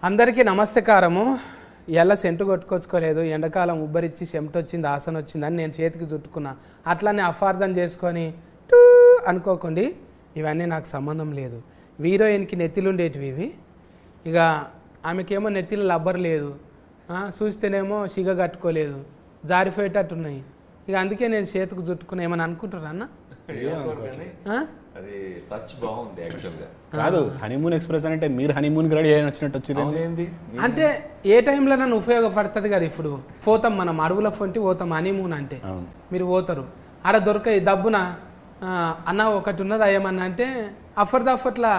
అందరికీ నమస్కారము. ఎలా సెంటు కొట్టుకొచ్చుకోలేదు, ఎండాకాలం ఉబ్బరిచ్చి చెమట వచ్చింది, ఆసన వచ్చిందని నేను చేతికి చుట్టుకున్నా. అట్లానే అపార్థం చేసుకొని టూ అనుకోకండి, ఇవన్నీ నాకు సంబంధం లేదు. హీరోయిన్కి నెత్తిలుండేటివి ఇవి. ఇక ఆమెకేమో నెత్తిలో లబ్బర్ లేదు, చూస్తేనేమో సిగ కట్టుకోలేదు, జారిపోయేటట్టున్నాయి. ఇక అందుకే నేను చేతికి చుట్టుకున్నా. ఏమని అనుకుంటారా అన్న? అది టచ్ బాగుంది యాక్చువల్గా. కాదు, హనీమూన్ ఎక్స్ప్రెస్ అంటే మీరు హనీమూన్ రెడీ అయిన వచ్చినట్టు వచ్చింది. అంటే ఏ టైంలో నన్ను ఉపయోగపడుతుంది కదా. ఇప్పుడు పోతాం మనం అడవుల ఫొంటి పోతాం హనీమూన్ అంటే, మీరు పోతారు ఆడ దొరకాయి దబ్బున అన్న ఒకటి ఉన్నది అయ్యమన్నా అంటే అఫర్లా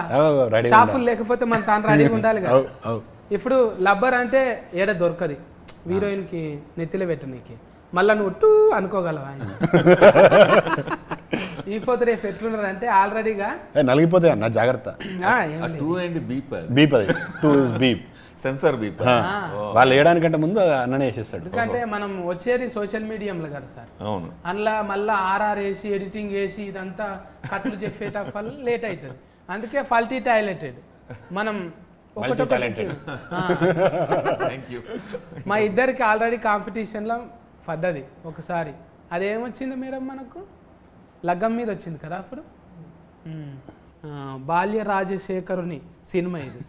షాఫులు లేకపోతే మన తాను రెడీగా ఉండాలి కదా. ఇప్పుడు లబ్బర్ అంటే ఏడ దొరకది హీరోయిన్కి నెత్తిలో పెట్టనీకి. మళ్ళా నువ్వు టూ అనుకోగలవా? ఈ పోతే రేపు ఎట్లున్నారంటే ఆల్రెడీగా నలిగిపోతే అన్న జాగ్రత్త. సెన్సార్ బీప్ వాళ్ళు వేయడానికంటే ముందు అన్ననే వేసేస్తాడు. ఎందుకంటే మనం వచ్చేది సోషల్ మీడియంలో కదా సార్. అవును, అందులో మళ్ళీ ఆర్ఆర్ వేసి ఎడిటింగ్ వేసి ఇదంతా కట్లు చెప్పేట వల్ల లేట్ అవుతుంది. అందుకే ఫల్టీ టాలెంటెడ్ మనం మా ఇద్దరికి ఆల్రెడీ కాంపిటీషన్లో పడ్డది ఒకసారి. అదేమొచ్చింది మేడం మనకు లగ్గం మీద వచ్చింది కదా అప్పుడు. బాల్య రాజశేఖరుని సినిమా ఇది.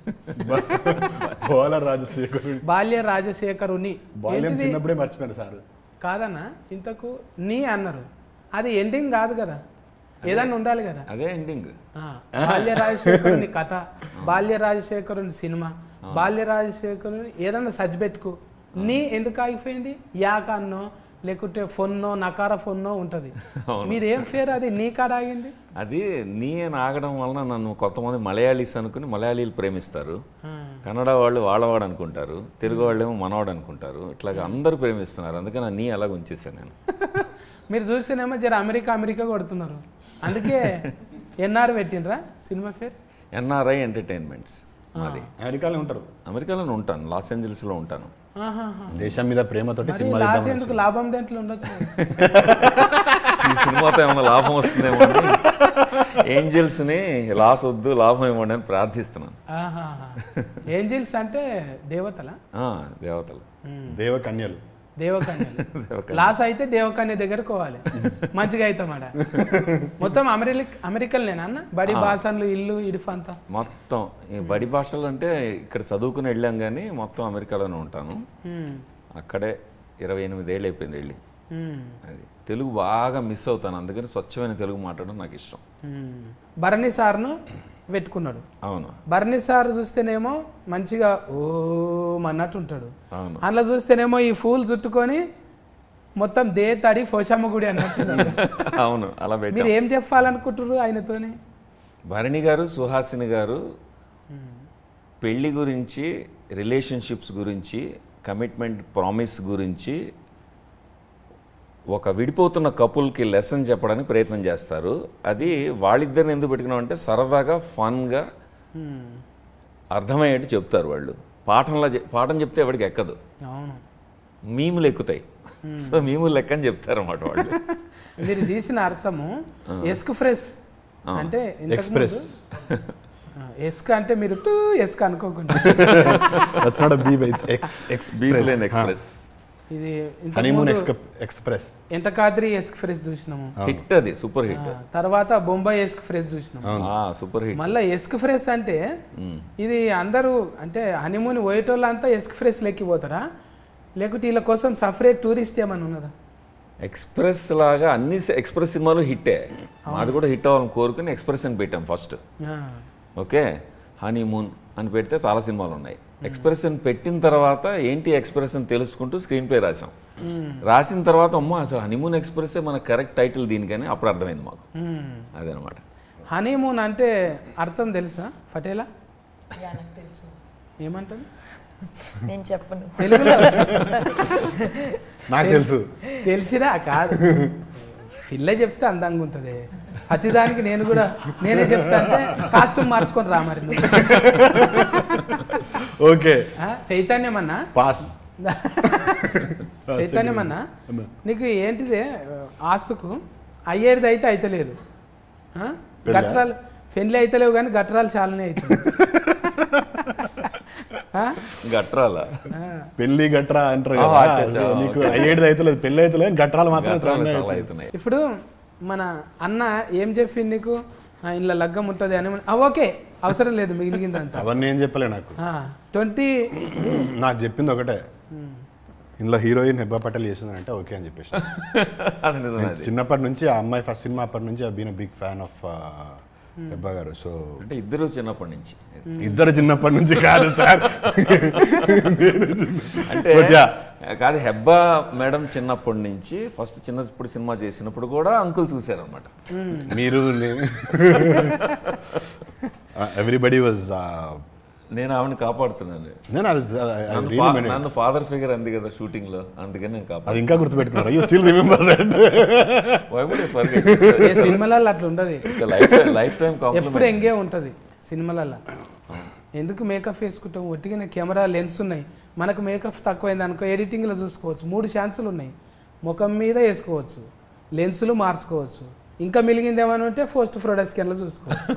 బాల్య రాజశేఖరుని చిన్నప్పుడే మర్చిపోయాను సార్. కాదన్నా, ఇంతకు నీ అన్నారు, అది ఎండింగ్ కాదు కదా, ఏదన్నా ఉండాలి కదా. అదే ఎండింగ్. బాల్య రాజశేఖరుని కథ, బాల్య రాజశేఖరుని సినిమా, బాల్య రాజశేఖరుని ఏదన్నా సజ్ పెట్టుకో. నీ ఎందుకు ఆగిపోయింది? యాక అన్నో లేకుంటే ఫోన్నో నకార ఫోన్నో ఉంటుంది. మీరేం ఫేర్ అది నీ కాడ ఆగింది? అది నీ అని ఆగడం వలన నన్ను కొంతమంది మలయాళీస్ అనుకుని మలయాళీలు ప్రేమిస్తారు, కన్నడ వాళ్ళు వాళ్ళవాడు అనుకుంటారు, తెలుగు వాళ్ళేమో మనవాడు అనుకుంటారు. ఇట్లాగా అందరూ ప్రేమిస్తున్నారు. అందుకని నీ అలాగ ఉంచేసాను నేను. మీరు చూస్తేనేమో జర అమెరికా కొడుతున్నారు. అందుకే ఎన్ఆర్ పెట్టినరా సినిమా పేరు? NRI entertainments. మాది అమెరికాలోనే ఉంటాను, లాస్ ఏంజల్స్లో ఉంటాను. దేశం మీద ప్రేమతోటి ఎందుకు లాభం దేంట్లో ఉండొచ్చు. ఈ సినిమాతో ఏమైనా లాభం వస్తుందేమో, ఏంజల్స్ని లాస్ వద్దు, లాభం ఇవ్వండి అని ప్రార్థిస్తున్నాను. ఏంజల్స్ అంటే దేవతలా? దేవతలు, దేవకన్యలు. లాస్ అయితే దేవకన్య దగ్గరకు పోవాలి, మంచిగా అవుతామాట. మొత్తం అమెరికన్లేనా అన్న? బడి భాషలు ఇల్లు ఇడుఫ్ అంతా మొత్తం ఈ బడి భాషలు అంటే ఇక్కడ చదువుకుని వెళ్ళాం కానీ మొత్తం అమెరికాలోనే ఉంటాను. అక్కడే 28 ఏళ్ళు అయిపోయింది వెళ్ళి. అది తెలుగు బాగా మిస్ అవుతాను, అందుకని స్వచ్ఛమైన తెలుగు మాట్లాడడం నాకు ఇష్టం. భరణి సార్ను పెట్టుకున్నాడు. అవును, భరణి సార్ చూస్తేనేమో మంచిగా ఓం అన్నట్టు ఉంటాడు. అవును, అందులో చూస్తేనేమో ఈ ఫూల్ చుట్టుకొని మొత్తం తడి పోషమ్మ గుడి అన్నట్టు. అవును, అలా మీరు ఏం చెప్పాలనుకుంటారు ఆయనతోని? భరణి గారు, సుహాసిని గారు పెళ్లి గురించి, రిలేషన్షిప్స్ గురించి, కమిట్మెంట్ ప్రామిస్ గురించి ఒక విడిపోతున్న కపుల్కి లెసన్ చెప్పడానికి ప్రయత్నం చేస్తారు. అది వాళ్ళిద్దరిని ఎందుకు పెట్టుకున్నామంటే సరదాగా ఫన్గా అర్థమయ్యేట్టు చెప్తారు వాళ్ళు. పాఠం చెప్తే ఎవరికి ఎక్కదు, మీములు ఎక్కుతాయి. సో మీములు లెక్క అని చెప్తారు అన్నమాట వాళ్ళు. మీరు తీసిన అర్థము ఎస్క్ ఫ్రెష్ అంటే ఎక్స్ప్రెస్. ఎస్క్ అంటే మీరు టూ ఎస్క్ అనుకోకుండా ఎక్స్ప్రెస్. ఇది ఎక్స్ప్రెస్ ఎంటకాద్రి ఎస్క్ ఫ్రెష్ చూసినాము, హిట్, అది సూపర్ హిట్. తర్వాత బొంబాయి ఎస్క్ ఫ్రెష్ చూసినాము, సూపర్ హిట్. మళ్ళీ ఎస్క్ ఫ్రెష్ అంటే ఇది అందరూ అంటే హనీమూన్ పోయేటోళ్ళంతా ఎస్క్ ఫ్రెష్ లెక్కిపోతారా, లేకుంటే వీళ్ళ కోసం సపరేట్ టూరిస్ట్ ఏమన్నా ఉన్నదా? ఎక్స్ప్రెస్ లాగా అన్ని ఎక్స్ప్రెస్ సినిమాలు హిట్టే, అది కూడా హిట్ అవ్వాలని కోరుకుని ఎక్స్ప్రెస్ అని పెట్టాం ఫస్ట్. ఓకే, హనీమూన్ అని పెడితే చాలా సినిమాలు ఉన్నాయి. ఎక్స్ప్రెషన్ పెట్టిన తర్వాత ఏంటి ఎక్స్ప్రెషన్ తెలుసుకుంటూ స్క్రీన్ ప్లే రాసాం. రాసిన తర్వాత అమ్మో అసలు హనీమూన్ ఎక్స్ప్రెస్ మన కరెక్ట్ టైటిల్ దీనికని అప్పుడు అర్థమైంది మాకు. అదనమాట. హనీమూన్ అంటే అర్థం తెలుసా పటేలా? ఏమంటారు? నేను చెప్పను, తెలుగులో నాకు తెలుసు. తెలిసిరా? కాదు, పిల్ల చెప్తే అందంగా ఉంటుంది. ప్రతిదానికి నేనే చెప్తా అంటే కాస్ట్యూమ్ మార్చుకొని రా మరి. Okay, చైతన్యమన్నా pass. చైతన్యమన్నా నీకు ఏంటిదే ఆస్తుకు అయ్యేది అయితే అయితలేదు, గట్రాలు పెళ్ళి అయితలేవు కానీ గట్రాలు చాలానే అవుతుంది. గట్రాల పెళ్లి గట్రా అంటారు ఆ, కదా, అచ్చా, అచ్చా. నీకు అయ్యేది అయితే పెళ్లి అయితే గట్రాలు మాత్రం గట్రాలు చాలా చాలా అవుతున్నాయి. ఇప్పుడు మన అన్న ఏం చెప్పింది నీకు ఇంట్లో లగ్గం ఉంటుంది అని ఓకే అవసరం లేదు మిగిలిందంతా అవన్నీ ఏం చెప్పలే నాకు. 20 నాకు చెప్పింది ఒకటే, ఇందులో హీరోయిన్ హెబ్బా పటేల్ చేసిందని అంటే ఓకే అని చెప్పేసి. అది నిజమే అది. చిన్నప్పటి నుంచి ఆ అమ్మాయి ఫస్ట్ సినిమా అప్పటి నుంచి been big fan of Hebah garu. So అంటే ఇద్దరు చిన్నప్పటి నుంచి ఇద్దరు చిన్నప్పటి నుంచి కాదు సార్, అంటే But yeah. కాదు హెబ్బా మేడం చిన్నప్పటి నుంచి ఫస్ట్ చిన్నప్పుడు సినిమా చేసినప్పుడు కూడా అంకుల్ చూశారనమాట. మీరు ఎవ్రీబడి వాజ్ నేను ఆవిడని కాపాడుతున్నాను. నన్ను ఫాదర్ ఫిగర్ అంది కదా షూటింగ్ లో, అందుకని నేను అది కాపాడు. ఇంకా గుర్తుపెట్టుకున్నారు. You still remember that. ఏ సినిమాలలో అట్లా ఉండదు, లైఫ్ టైం ఎప్పుడు ఎంగే ఉంటుంది సినిమాలలో. ఎందుకు మేకప్ వేసుకుంటాం, ఒట్టిగా కెమెరా లెన్స్ ఉన్నాయి, మనకు మేకప్ తక్కువైంది అనుకో ఎడిటింగ్లో చూసుకోవచ్చు, 3 ఛాన్సులు ఉన్నాయి, ముఖం మీద వేసుకోవచ్చు, లెన్సులు మార్చుకోవచ్చు, ఇంకా మిలిగిందేమని ఉంటే పోస్ట్ ప్రొడక్ట్స్కెన్లో చూసుకోవచ్చు.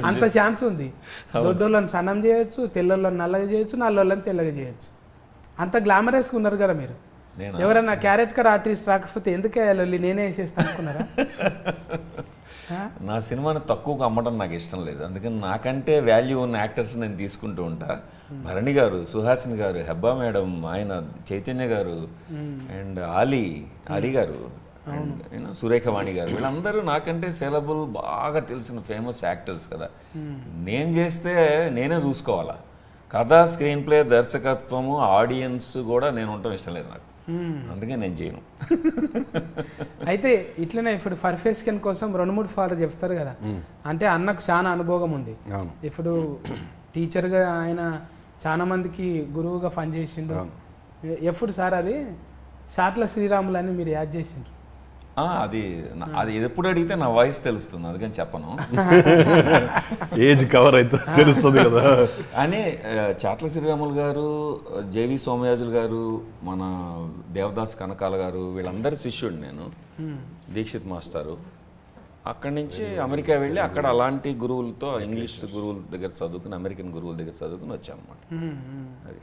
అంత ఛాన్స్ ఉంది. దొడ్డోళ్ళని సన్నం చేయొచ్చు, తెల్లోళ్ళని నల్లగా చేయొచ్చు, నల్లోళ్ళని తెల్లగా చేయొచ్చు. అంత గ్లామరస్గా ఉన్నారు కదా మీరు. ఎవరన్నా క్యారెక్టర్ ఆర్టిస్ట్ రాకపోతే ఎందుకే వెళ్ళి నేనే వేసేస్తాను అనుకున్నారా? నా సినిమాని తక్కువగా అమ్మడం నాకు ఇష్టం లేదు, అందుకని నాకంటే వాల్యూ ఉన్న యాక్టర్స్ నేను తీసుకుంటూ ఉంటా. భరణి గారు, సుహాసిని గారు, హెబ్బా మేడం, ఆయన చైతన్య గారు, అండ్ అలీ గారు, అండ్ సురేఖవాణి గారు, వీళ్ళందరూ నాకంటే సెలబుల్ బాగా తెలిసిన ఫేమస్ యాక్టర్స్ కదా. నేను చేస్తే నేనే చూసుకోవాలా. కథ, స్క్రీన్ ప్లే, దర్శకత్వము, ఆడియన్స్ కూడా నేను ఉండటం ఇష్టం లేదు నాకు, అందుకే నేను చేయను. అయితే ఇట్లనే ఇప్పుడు పర్ఫెక్షన్ కోసం 2-3 ఫార్లు చెప్తారు కదా, అంటే అన్నకు చాలా అనుభవం ఉంది. ఇప్పుడు టీచర్గా ఆయన చాలా మందికి గురువుగా పనిచేసిండు. ఎప్పుడు సార్ అది షాట్ల శ్రీరాములు అని మీరు యాడ్ చేసిండ్రు? అది ఎప్పుడు అడిగితే నా వాయిస్ తెలుస్తుంది, అందుకని చెప్పను. ఏజ్ కవర్ అయితే తెలుస్తుంది కదా అని చాట్ల శ్రీరాములు గారు, జేవి సోమయాజులు గారు, మన దేవదాస్ కనకాల గారు, వీళ్ళందరి శిష్యుడు నేను. దీక్షిత్ మాస్టారు. అక్కడి నుంచి అమెరికా వెళ్ళి అక్కడ అలాంటి గురువులతో, ఇంగ్లీష్ గురువుల దగ్గర చదువుకుని, అమెరికన్ గురువుల దగ్గర చదువుకుని వచ్చాం అన్నమాట. అది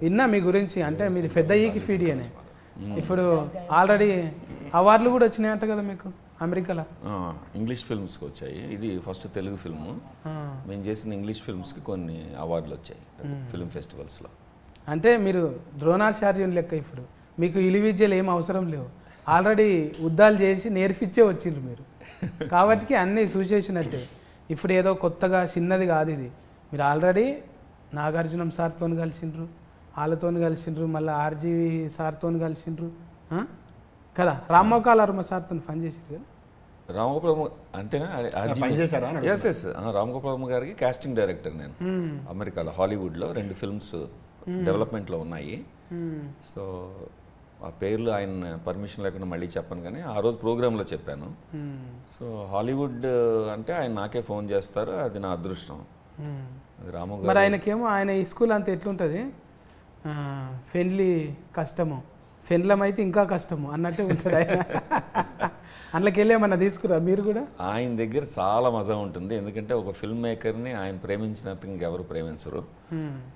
విన్నా మీ గురించి, అంటే మీరు పెద్ద ఈకి ఫీడి అని. ఇప్పుడు ఆల్రెడీ అవార్డులు కూడా వచ్చినాయంట కదా మీకు అమెరికాలో? ఇంగ్లీష్ ఫిల్మ్స్కి వచ్చాయి. ఇది ఫస్ట్ తెలుగు ఫిల్ము. మేము చేసిన ఇంగ్లీష్ ఫిల్మ్స్కి కొన్ని అవార్డులు వచ్చాయి ఫిల్మ్ ఫెస్టివల్స్లో. అంటే మీరు ద్రోణాచార్యుని లెక్క. ఇప్పుడు మీకు ఇలి విద్యలు ఏం అవసరం లేవు, ఆల్రెడీ యుద్ధాలు చేసి నేర్పించే వచ్చిండ్రు మీరు, కాబట్టి అన్నీ చూసేసినట్టే. ఇప్పుడు ఏదో కొత్తగా చిన్నది కాదు ఇది. మీరు ఆల్రెడీ నాగార్జునం సార్తో కలిసిండ్రు, వాళ్ళతో కలిసిండ్రు, మళ్ళీ ఆర్జీవి సార్తో కలిసిండ్రు కదా, రామ్మోకాల వర్మ సార్తో పని చేసిండ్రు కదా. రామగోపాల అంతేనా? పనిచేశారా? ఎస్ ఎస్, రామగోపాల గారికి కాస్టింగ్ డైరెక్టర్ నేను అమెరికాలో, హాలీవుడ్లో 2 ఫిల్మ్స్ డెవలప్మెంట్లో ఉన్నాయి. సో ఆ పేర్లు ఆయన పర్మిషన్ లేకుండా మళ్ళీ చెప్పను, కానీ ఆ రోజు ప్రోగ్రాంలో చెప్పాను. సో హాలీవుడ్ అంటే ఆయన నాకే ఫోన్ చేస్తారు, అది నా అదృష్టం. రాము మరి ఆయనకేమో ఆయన ఈ స్కూల్ అంతా ఎట్లుంటుంది, ఫెన్లీ కష్టము, ఫెన్లం అయితే ఇంకా కష్టము అన్నట్టే ఉంటుంది ఆయన. అందులోకి వెళ్ళి ఏమన్నా తీసుకురా మీరు కూడా? ఆయన దగ్గర చాలా మజా ఉంటుంది, ఎందుకంటే ఒక ఫిల్మ్ మేకర్ని ఆయన ప్రేమించినంత ఇంకెవరు ప్రేమించరు.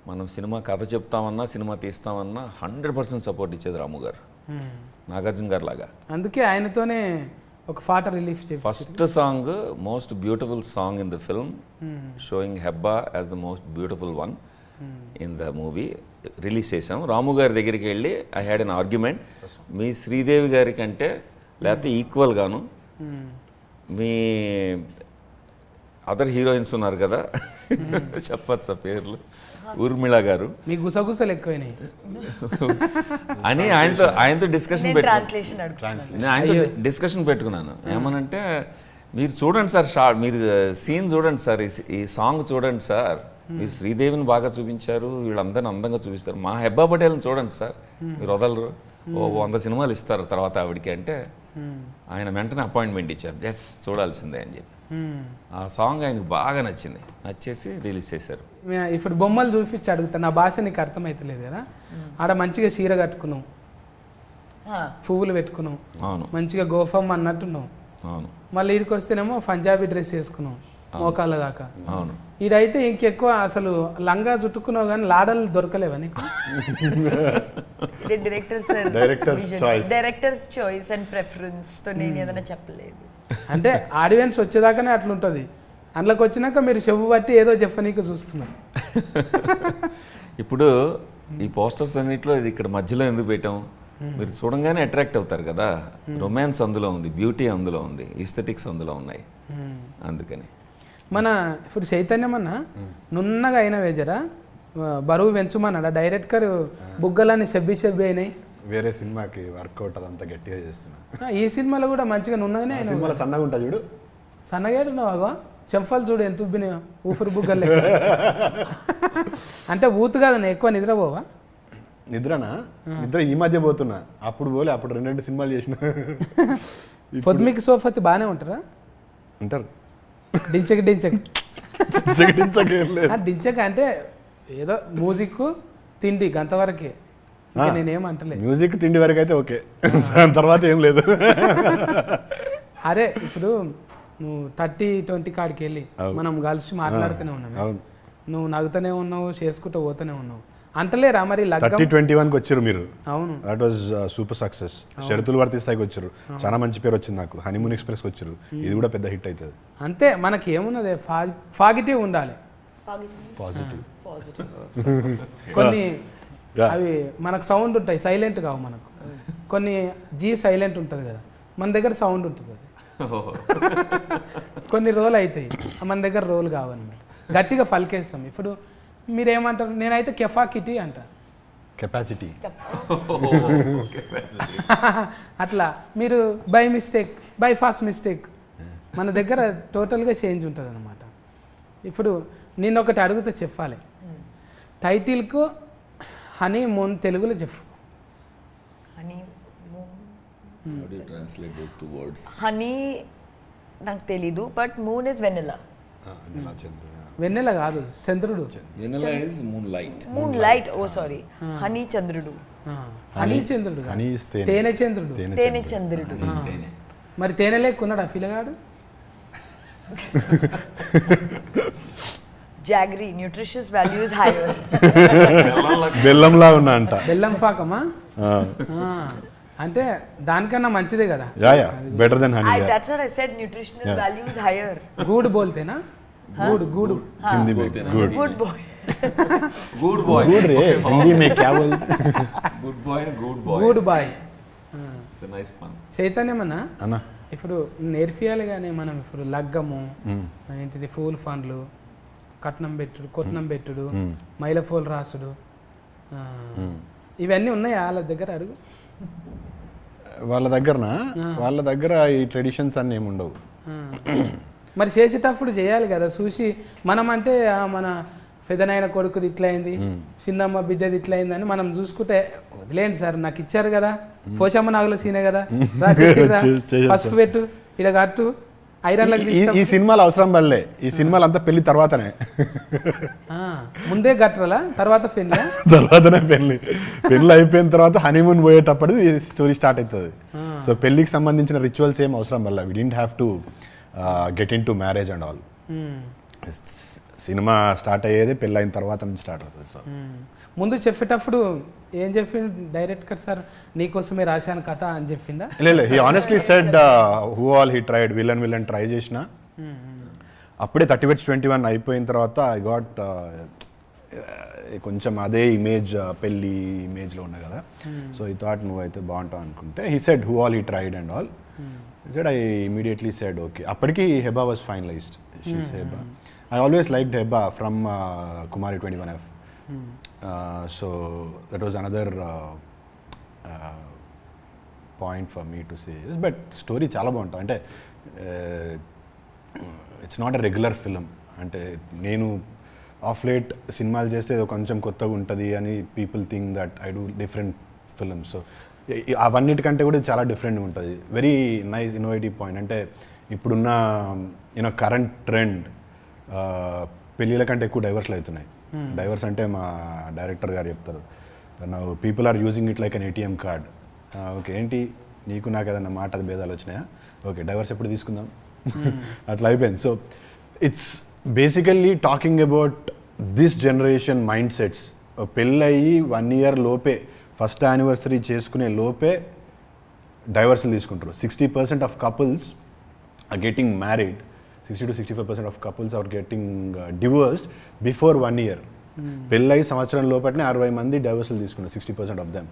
మనం సినిమా కథ చెప్తామన్నా, సినిమా తీస్తామన్నా 100% సపోర్ట్ ఇచ్చేది రాము గారు, నాగార్జున గారు లాగా. అందుకే ఆయనతోనే ఒక పాట రిలీఫ్ చేసి first song, most beautiful song in the film, showing Hebah as the most beautiful one in the movie, release చేసాం. రాము గారి దగ్గరికి వెళ్ళి ఐ హ్యాడ్ అన్ ఆర్గ్యుమెంట్, మీ శ్రీదేవి గారి కంటే లేకపోతే ఈక్వల్గాను మీ అదర్ హీరోయిన్స్ ఉన్నారు కదా, చెప్పచ్చా పేర్లు, ఊర్మిళ గారు, మీ గుసగుసలు ఎక్కువైనాయి అని ఆయనతో డిస్కషన్ పెట్టుకున్నాను. ఏమనంటే, మీరు చూడండి సార్, మీరు సీన్ చూడండి సార్, ఈ సాంగ్ చూడండి సార్, మీరు శ్రీదేవిని బాగా చూపించారు, వీళ్ళందరినీ అందంగా చూపిస్తారు, మా హెబ్బా పటేల్ని చూడండి సార్, మీరు వదలరు, 100 సినిమాలు ఇస్తారు తర్వాత ఆవిడికి అంటే, ఆయన వెంటనే అపాయింట్మెంట్ ఇచ్చారు, జస్ట్ చూడాల్సిందే అని చెప్పి. ఆ సాంగ్ ఆయనకు బాగా నచ్చేసి రిలీజ్ చేశారు. ఇప్పుడు బొమ్మలు చూపించి అడుగుతా, నా భాష నీకు అర్థమవుతలేదు కదా. ఆడ మంచిగా చీర కట్టుకున్నావు, పువ్వులు పెట్టుకున్నావు, అవును, మంచిగా గోఫమ్ అన్నట్టున్నావు, అవును. మళ్ళీ ఇడికి వస్తేనేమో పంజాబీ డ్రెస్ వేసుకున్నావు మోకాళ్ళ దాకా, అవును. ఈడైతే ఇంకెక్కువ అసలు లంగా చుట్టుకున్నావు కానీ లాడలు దొరకలేవా నీకు? ఇది డైరెక్టర్స్ చాయిస్ అండ్ ప్రెఫరెన్స్ తో నేను ఏదైనా చెప్పలేదు. అంటే ఆడియన్స్ వచ్చేదాకానే అట్లుంటుంది, అందులోకి వచ్చినాక మీరు చెవు బట్టి ఏదో చెప్పనీకి చూస్తున్నారు. ఇప్పుడు ఈ పోస్టర్స్ అన్నిట్లో ఇది ఇక్కడ మధ్యలో ఎందుకు పెట్టాం, మీరు చూడంగానే అట్రాక్ట్ అవుతారు కదా. రొమాన్స్ అందులో ఉంది, బ్యూటీ అందులో ఉంది, ఈస్థెటిక్స్ అందులో ఉన్నాయి, అందుకని. మన ఇప్పుడు చైతన్యం అన్న నున్నగా అయిన వేజరా బరువు పెంచుమన్నాడా డైరెక్టర్, బుగ్గలని చెబ్బి అయినాయి. వేరే సినిమాకి వర్కౌట్ అదంతా గట్టిగా చేస్తున్నా. ఈ సినిమాలో కూడా మంచిగా నున్నగానే అయినా. సినిమాలో సన్నగా ఉంటా చూడు, సన్నగాడు ఉన్నావా? చెంఫాలు చూడు ఎంత ఉబ్బినాయో, ఊపిరి బుగ్గలు. అంటే ఊతు కాదన్న, ఎక్కువ నిద్రపోవా? నిద్రనా? నిద్ర ఈ మధ్య పోతున్నా, అప్పుడు పోలే, అప్పుడు 2 సినిమాలు చేసిన. పొద్దుమికి సోఫతి బాగానే ఉంటారా? ఉంటారు. డించక్ డించక డించక్ అంటే ఏదో మ్యూజిక్ తిండి గంతవరకే, ఇంకా నేనేం అంటలేదు. మ్యూజిక్ తిండి వరకు అయితే ఓకే, దాని తర్వాత ఏం లేదు. అరే ఇప్పుడు నువ్వు 30-20 కాడికి వెళ్ళి మనం కలిసి మాట్లాడుతూనే ఉన్నావు, నువ్వు నవ్వుతూనే ఉన్నావు, చేసుకుంటూ పోతూనే ఉన్నావు, అంటలేరా మరి? 30-21కి వచ్చారు మీరు. అవును, దట్ వాజ్ సూపర్ సక్సెస్. షరతులు వర్తిస్తాయికి వచ్చారు, చాలా మంచి పేరు వచ్చింది నాకు. హనీమూన్ ఎక్స్ప్రెస్కి వచ్చారు, ఇది కూడా పెద్ద హిట్ అవుతుంది. అంతే, మనకి ఏమున్నది, పాజిటివ్ ఉండాలి. పాజిటివ్. కొన్ని అవి మనకు సౌండ్ ఉంటాయి, సైలెంట్ కావు మనకు. కొన్ని సైలెంట్ ఉంటుంది కదా, మన దగ్గర సౌండ్ ఉంటుంది, అది కొన్ని రోల్ అవుతాయి, మన దగ్గర రోల్ కావన్నమాట, గట్టిగా పలికేస్తాం. ఇప్పుడు మీరేమంటారు? నేనైతే కెఫాకిటీ అంట, కెపాసిటీ. అట్లా మీరు by mistake, by fast mistake, మన దగ్గర టోటల్గా చేంజ్ ఉంటుంది అనమాట. ఇప్పుడు నేను ఒకటి అడుగుతా, చెప్పాలి. టైటిల్కు హనీమూన్ తెలుగులో చెప్పు. హనీ నాకు తెలీదు, బట్ మూన్ ఇస్ వెన్నెలా. వెన్నెల కాదు, చంద్రుడు. మూన్ లైట్, ఓ సారీ, హనీ చంద్రుడు. హనీ చంద్రుడు, తేనె చంద్రుడు. తేనె చంద్రుడు. మరి తేనె లేకున్నాడు ఆ పిల్లగాడు? Jaggery, nutritious values higher. బెల్లంలా ఉన్నా అంట. బెల్లం పాకమా? అంటే దానికన్నా మంచిదే కదా. Better than honey. That's what I said, nutritional values higher. Good బోల్తేనా? గుడ్ हिंदी में good good boy good boy good रे हिंदी में क्या बोल good boy. It's a nice pun. చైతన్యమన్నా అన్న ఇప్పుడు నేర్పియాలి కానీ మనం ఇప్పుడు లగ్గము ఏంటిది, ఫూల్ ఫండ్లు, కట్నం పెట్టుడు, కొట్నం పెట్టుడు, మైలఫోల్ రాసుడు, ఇవన్నీ ఉన్నాయా వాళ్ళ దగ్గర? అడుగు. వాళ్ళ దగ్గర ఈ ట్రెడిషన్స్ అన్నీ ఏమి ఉండవు. మరి చేసేటప్పుడు చేయాలి కదా, చూసి. మనం అంటే మన పెదనాయన కొడుకుది ఇట్లయింది, చిన్నమ్మ బిడ్డది ఇట్లయింది అని మనం చూసుకుంటే వదిలేండి సార్, నాకు ఇచ్చారు కదా, పోషమ్మ నాగుల సీనే కదా, పసుపు పెట్టు, ఇడ కట్టు, ఐరన్లకు. ఈ సినిమాలు అవసరం పడలే, ఈ సినిమాలు అంతా పెళ్లి తర్వాతనే. ముందే గట్రలా, తర్వాతనే పెళ్లి అయిపోయిన తర్వాత హనీమూన్ పోయేటప్పుడు స్టోరీ స్టార్ట్ అవుతుంది. సో పెళ్లికి సంబంధించిన రిచువల్స్ ఏం అవసరం పడలే. We didn't have to get in to marriage and all. సినిమా స్టార్ట్ అయ్యేది పెళ్ళి అయిన తర్వాత నుంచి స్టార్ట్ అవుతుంది. సో ముందు చెప్పేటప్పుడు ఏం చెప్పిండు డైరెక్టర్ సార్, నీకోసమే రాశాను కథ అని చెప్పిందా? లేదు, he honestly said who all he tried, villain try చేసిన. అప్పుడే 30-21 అయిపోయిన తర్వాత ఐ గాట్ కొంచెం అదే ఇమేజ్, పెళ్ళి ఇమేజ్లో ఉన్నా కదా. సో ఈ థాట్ నువ్వైతే బాగుంటావు అనుకుంటే, he said who all he tried and all. He said, I immediately said okay. Appadiki Heba was finalized. She's Heba. I always liked Heba from Kumari 21F. So that was another point for me to say. Yes, but story chala bagunta. Ante it's not a regular film. Ante nenu off late సినిమాలు చేస్తే ఏదో కొంచెం కొత్తగా ఉంటుంది అని people think that I do different films. So అవన్నిటికంటే కూడా చాలా డిఫరెంట్గా ఉంటుంది. Very nice innovative point. అంటే ఇప్పుడున్న కరెంట్ ట్రెండ్ పెళ్ళిళ్ళ కంటే ఎక్కువ డైవర్స్లు అవుతున్నాయి. డైవర్స్ అంటే మా డైరెక్టర్ గారు చెప్తారు, people are using it like an ATM card. Okay, ఏంటి నీకు నాకు ఏదన్నా మాట భేదాలు వచ్చినాయా, ఓకే డైవర్స్ ఎప్పుడు తీసుకుందాం, అట్లా అయిపోయింది. So basically talking about this generation mind sets. పెళ్ళయి 1 year లోపే ఫస్ట్ యానివర్సరీ చేసుకునే లోపే డైవర్సల్ తీసుకుంటారు. 60% of couples are getting married, 60 to 65% of couples are getting divorced before 1 year. పెళ్ళయి సంవత్సరం లోపలనే 60 మంది డైవర్సల్ తీసుకున్నారు, 60% of them.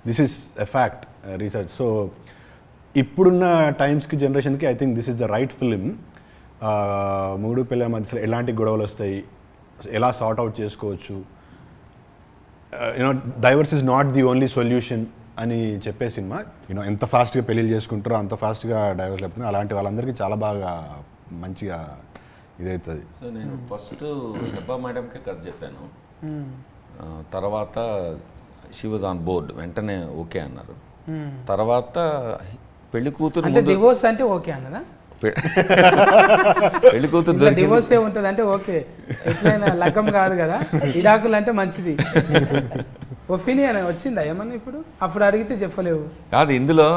This is a fact, research. So ఇప్పుడున్న టైమ్స్కి జనరేషన్కి I think this is the right film. మూడు పిల్లల మధ్యలో ఎలాంటి గొడవలు వస్తాయి, ఎలా సార్ట్ అవుట్ చేసుకోవచ్చు, divorce is not the only solution అని చెప్పే సినిమా. ఎంత ఫాస్ట్గా పెళ్ళిళ్ళు చేసుకుంటారో అంత ఫాస్ట్గా డైవర్స్ లేపుతున్నారు. అలాంటి వాళ్ళందరికీ చాలా బాగా మంచిగా ఇదవుతుంది. సో నేను ఫస్ట్ హెబ్బా మేడంకే కథ చెప్పాను, తర్వాత షీ వాజ్ ఆన్ బోర్డ్, వెంటనే ఓకే అన్నారు. తర్వాత పెళ్లి కూతురు డివోర్స్ అంటే ఓకే అన్నదా? పెళ్లి కూతురు డివోర్స్ ఏ ఉంటుంది అంటే ఓకే, ఎట్లయినా లగ్గం కాదు కదా, ఇడాకులు అంటే మంచిది. ఒపీనియన్ వచ్చిందా ఏమన్నా ఇప్పుడు? అప్పుడు అడిగితే చెప్పలేవు కాదు, ఇందులో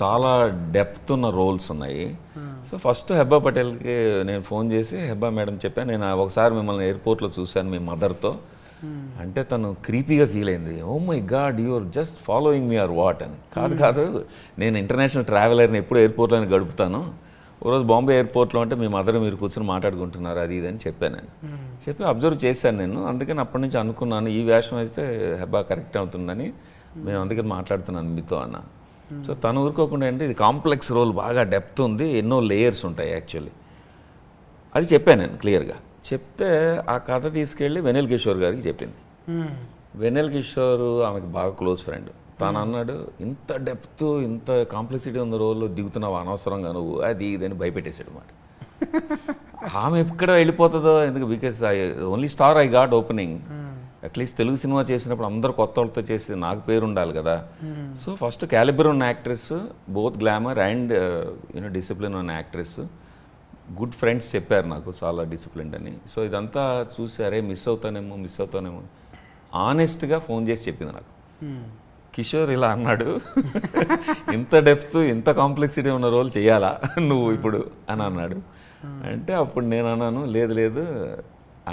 చాలా డెప్త్ ఉన్న రోల్స్ ఉన్నాయి. సో ఫస్ట్ హెబ్బా పటేల్కి నేను ఫోన్ చేసి హెబ్బా మేడం చెప్పాను, నేను ఒకసారి మిమ్మల్ని ఎయిర్పోర్ట్లో చూశాను మీ మదర్తో అంటే తను క్రీపీగా ఫీల్ అయింది. Oh my god you're just following me or what అని. కాదు నేను ఇంటర్నేషనల్ ట్రావెలర్ని ఎప్పుడు ఎయిర్పోర్ట్లోనే గడుపుతాను, ఓరోజు బాంబే ఎయిర్పోర్ట్లో అంటే మీ మదర్ మీరు కూర్చొని మాట్లాడుకుంటున్నారు అది ఇది అని చెప్పాను. నేను చెప్పి అబ్జర్వ్ చేశాను నేను, అందుకని అప్పటి నుంచి అనుకున్నాను ఈ వేషం అయితే హెబ్బా కరెక్ట్ అవుతుందని, మేము అందుకని మాట్లాడుతున్నాను మీతో అన్న. సో తను ఊరుకోకుండా అంటే ఇది కాంప్లెక్స్ రోల్, బాగా డెప్త్ ఉంది, ఎన్నో లేయర్స్ ఉంటాయి యాక్చువల్లీ, అది చెప్పాను నేను క్లియర్గా. చెప్తే ఆ కథ తీసుకెళ్ళి వెన్నెల కిషోర్ గారికి చెప్పింది. వెన్నెల కిషోర్ ఆమెకి బాగా క్లోజ్ ఫ్రెండ్. తను అన్నాడు, ఇంత డెప్త్ ఇంత కాంప్లెక్సిటీ ఉన్న రోల్లో దిగుతున్నావు అనవసరంగా నువ్వు, అది ఇదని భయపెట్టేసాడు మాట. ఆమె ఎక్కడ వెళ్ళిపోతుందో ఎందుకు, because only star I got opening. At least Telugu cinema చేసినప్పుడు అందరు కొత్త వాళ్ళతో చేసి నాకు పేరు ఉండాలి కదా. సో ఫస్ట్ క్యాలిబర్ ఉన్న actress, both glamour and discipline ఉన్న యాక్ట్రెస్. గుడ్ ఫ్రెండ్స్ చెప్పారు నాకు చాలా డిసిప్లిన్ అని. సో ఇదంతా చూసి అరే మిస్ అవుతానేమో ఆనెస్ట్గా ఫోన్ చేసి చెప్పింది నాకు. కిషోర్ ఇలా అన్నాడు, ఇంత డెప్త్ ఇంత కాంప్లెక్సిటీ ఉన్న రోల్ చేయాలా నువ్వు ఇప్పుడు అని అన్నాడు. అంటే అప్పుడు నేను అన్నాను, లేదు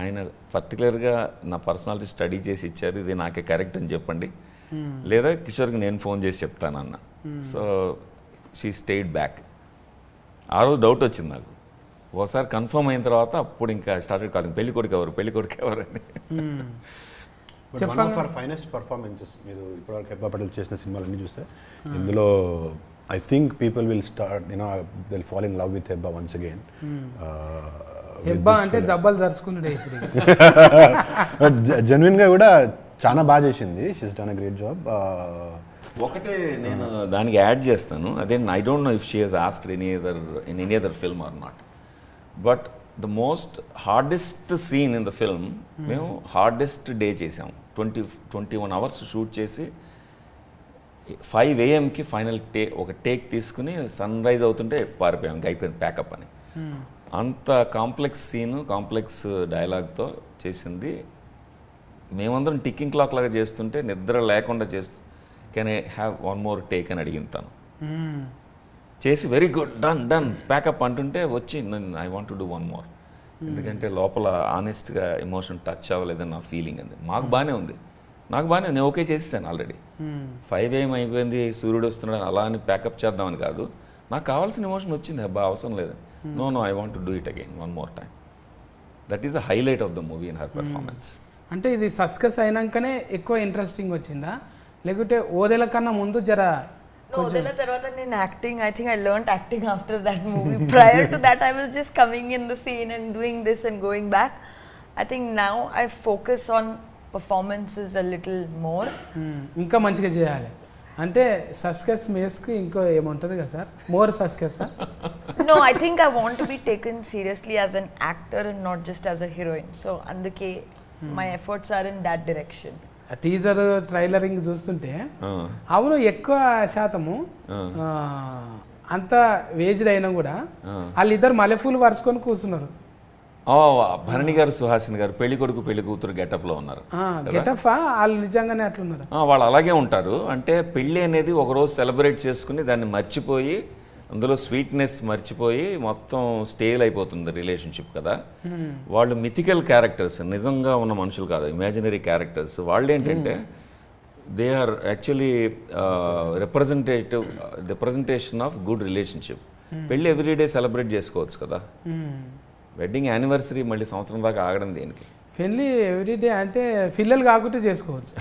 ఆయన పర్టికులర్గా నా పర్సనాలిటీ స్టడీ చేసి ఇచ్చారు, ఇది నాకే కరెక్ట్ అని చెప్పండి, లేదా కిషోర్కి నేను ఫోన్ చేసి చెప్తానన్న. So she stayed back. ఆ రోజు డౌట్ వచ్చింది నాకు. ఒకసారి కన్ఫర్మ్ అయిన తర్వాత అప్పుడు ఇంకా స్టార్టెడ్ కాలింగ్, పెళ్లి కొడుకు ఎవరు అని. One of our finest performances మీరు ఇప్పటివరకు హెబ్బా పటేల్ చేసిన సినిమాలన్నీ చూస్తే ఇందులో I think people will start దిల్ fall in love with Hebah once again. Hebah అంటే జబ్బలు జరుచుకున్నాడు ఇప్పుడు. జెన్యున్గా కూడా చాలా బాగా చేసింది, she's done a great job. ఒకటే నేను దానికి యాడ్ చేస్తాను, అదే I don't know if she has asked in any other film or not, but the most hardest scene in the film మేము హార్డెస్ట్ డే చేసాము. 21 hours షూట్ చేసి 5 AM final ఒక take తీసుకుని సన్ రైజ్ అవుతుంటే పారిపోయాం, ఇంకా అయిపోయింది ప్యాకప్ అని. అంత కాంప్లెక్స్ సీను, కాంప్లెక్స్ డైలాగ్తో చేసింది. మేమందరం టిక్కింగ్ క్లాక్ లాగా చేస్తుంటే నిద్ర లేకుండా చేస్తూ can I have one more take అని అడిగింది తను. చేసి వెరీ గుడ్ డన్ ప్యాకప్ అంటుంటే వచ్చి I want to do one more, ఎందుకంటే లోపల ఆనెస్ట్గా ఎమోషన్ టచ్ అవ్వలేదని నా ఫీలింగ్ అంది. మాకు బాగానే ఉంది, నాకు బాగానే, నేను ఓకే చేసేసాను ఆల్రెడీ. 5 AM అయిపోయింది, సూర్యుడు వస్తున్నాడు అలా అని ప్యాకప్ చేద్దామని కాదు, నాకు కావాల్సిన ఎమోషన్ వచ్చింది, అబ్బా అవసరం లేదు, no I want to do it again one more time. That is the highlight of the movie in her performance. అంటే ఇది సస్కస్ అయినాకనే ఎక్కువ ఇంట్రెస్టింగ్ వచ్చిందా, లేకుంటే ఓదెల కన్నా ముందు జర? ఓదెల తర్వాత నేను acting, I think I learned acting after that movie. Prior to that I was just coming in the scene and doing this and going back. I think now I focus on performances a little more. ఇంకా మంచిగా చేయాలి అంటే సస్కస్ మేస్కి ఇంకో ఏముంటుంది కదా sir, more సస్కస్? No, I think I want to be taken seriously as an actor and not just as a heroine. So అందుకే my efforts are in that direction. Teaser ట్రైలరింగ్ చూస్తుంటే అవును ఎక్కువ శాతము అంత వేజ్డ్ అయినా కూడా వాళ్ళిద్దరు మల్లెపూలు వరుసుకొని కూర్చున్నారు. భరణి గారు, సుహాసిని గారు పెళ్లి కొడుకు పెళ్లి కూతురు గెటప్లో ఉన్నారు. గెటప్ వాళ్ళు నిజంగానే అట్లున్నారు. వాళ్ళు అలాగే ఉంటారు. అంటే పెళ్ళి అనేది ఒకరోజు సెలబ్రేట్ చేసుకుని దాన్ని మర్చిపోయి అందులో స్వీట్నెస్ మర్చిపోయి మొత్తం స్టేల్ అయిపోతుంది రిలేషన్షిప్ కదా. వాళ్ళు మిథికల్ క్యారెక్టర్స్, నిజంగా ఉన్న మనుషులు కాదు, ఇమాజినరీ క్యారెక్టర్స్. వాళ్ళు ఏంటంటే they are actually representation of good relationship. పెళ్ళి ఎవ్రీడే సెలబ్రేట్ చేసుకోవచ్చు కదా. వెడ్డింగ్ యానివర్సరీ మళ్ళీ సంవత్సరం దాకా ఆగడం దేనికి? పెళ్ళి ఎవ్రీడే అంటే పిల్లలు కాకుంటే చేసుకోవచ్చు.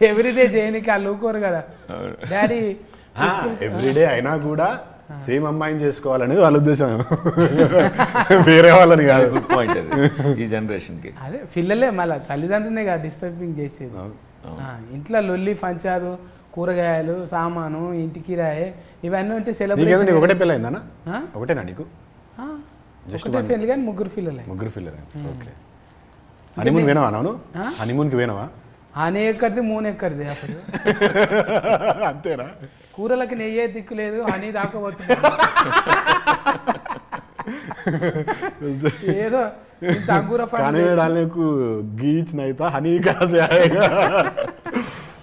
ఎవ్రీడే చేయనికి వాళ్ళు ఊరుకోరు కదా డాడీ. ఎవ్రీడే అయినా కూడా సేమ్ అమ్మాయిని చేసుకోవాలనేది వాళ్ళ ఉద్దేశం, వేరే వాళ్ళని కాదు. గుడ్ పాయింట్ అది ఈ జనరేషన్కి. అదే పిల్లలే మళ్ళీ తల్లిదండ్రులే కదా డిస్టర్బింగ్ చేసేది. ఇంట్లో లొల్లి పంచాదు, కూరగాయలు, సామాను, ఇంటికి రాయే, ఇవన్నీ ఉంటే సెలబ్రేషన్. ఒకటే పిల్ల అయిందన్నా? ఒకటేనా నీకు? ఒకటే పెళ్ళి కానీ ముగ్గురు పిల్లలే. ముగ్గురు పిల్లలే. ఓకే. హనీమూన్ పోయినావా? అవును, హనీమూన్కి పోయినావా? ఆనే ఎక్కడిది మూన్ ఎక్కడిది అప్పుడు. అంతేనా? కూరలకి నెయ్యే దిక్కు లేదు, హనీ దాకపోతుంది. ఏదో అంగూర గీచ్ నైతా హనీ కాసే.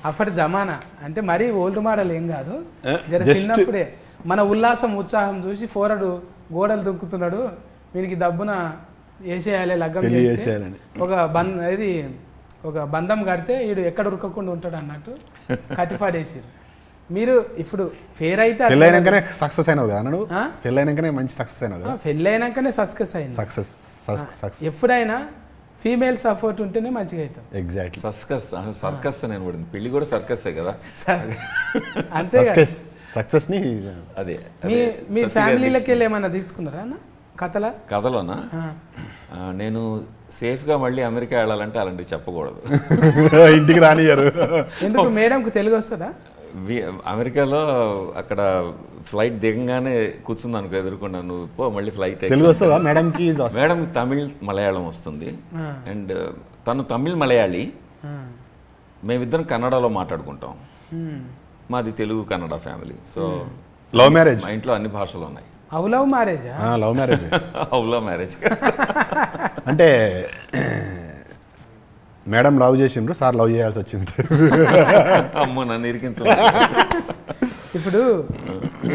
అప్పటి జమానా అంటే మరీ ఓల్డ్ మోడల్ ఏం కాదు, జర చిన్నప్పుడే మన ఉల్లాసం ఉత్సాహం చూసి ఫోరడు గోడలు దుక్కుతున్నాడు, వీనికి దబ్బున వేసేయాలి లగ్గం చేస్తే ఒక బంధం కడితే వీడు ఎక్కడ ఉరకకుండా ఉంటాడు అన్నట్టు కట్టిపాడేసారు. మీరు ఇప్పుడు ఫేర్ అయితే పెళ్ళైనాకనే సక్సెస్ అయినావు కదా నువ్వు? పెళ్ళైనాకనే మంచి సక్సెస్ అయినావు కదా? పెళ్ళైనాకనే సక్సెస్ అయింది. సక్సెస్ ఎప్పుడైనా ఫీమేల్ సపోర్ట్ ఉంటేనే మంచిగా అవుతాం. ఎగ్జాక్ట్లీ. సర్కస్ అని పడింది, పెళ్లి కూడా సర్కస్సే కదా. అంతే సక్సెస్ ని. అదే మీ ఫ్యామిలీలోకి వెళ్ళి ఏమన్నా తీసుకున్నారా అన్న కథలోనా? నేను సేఫ్గా మళ్ళీ అమెరికా వెళ్ళాలంటే అలాంటివి చెప్పకూడదు, ఇంటికి రానియరు. ఎందుకు? మేడంకు తెలుగు వస్తుందా? అమెరికాలో అక్కడ ఫ్లైట్ దిగంగానే కూర్చుంది అనుకో ఎదుర్కొన్నా, నువ్వు పో మళ్ళీ ఫ్లైట్. తెలుగు వస్తుందా మేడంకి? మేడం తమిళ్ మలయాళం వస్తుంది, అండ్ తను తమిళ్ మలయాళీ, మేమిద్దరం కన్నడలో మాట్లాడుకుంటాం. మాది Telugu Kannada family. So love marriage. మా ఇంట్లో అన్ని భాషలు ఉన్నాయి. Love marriage? Love marriage. Love marriage అంటే మేడం లవ్ చేసిండ్రు, సార్ లవ్ చేయాల్సి వచ్చింది. అమ్మో నన్ను ఇరికించు. ఇప్పుడు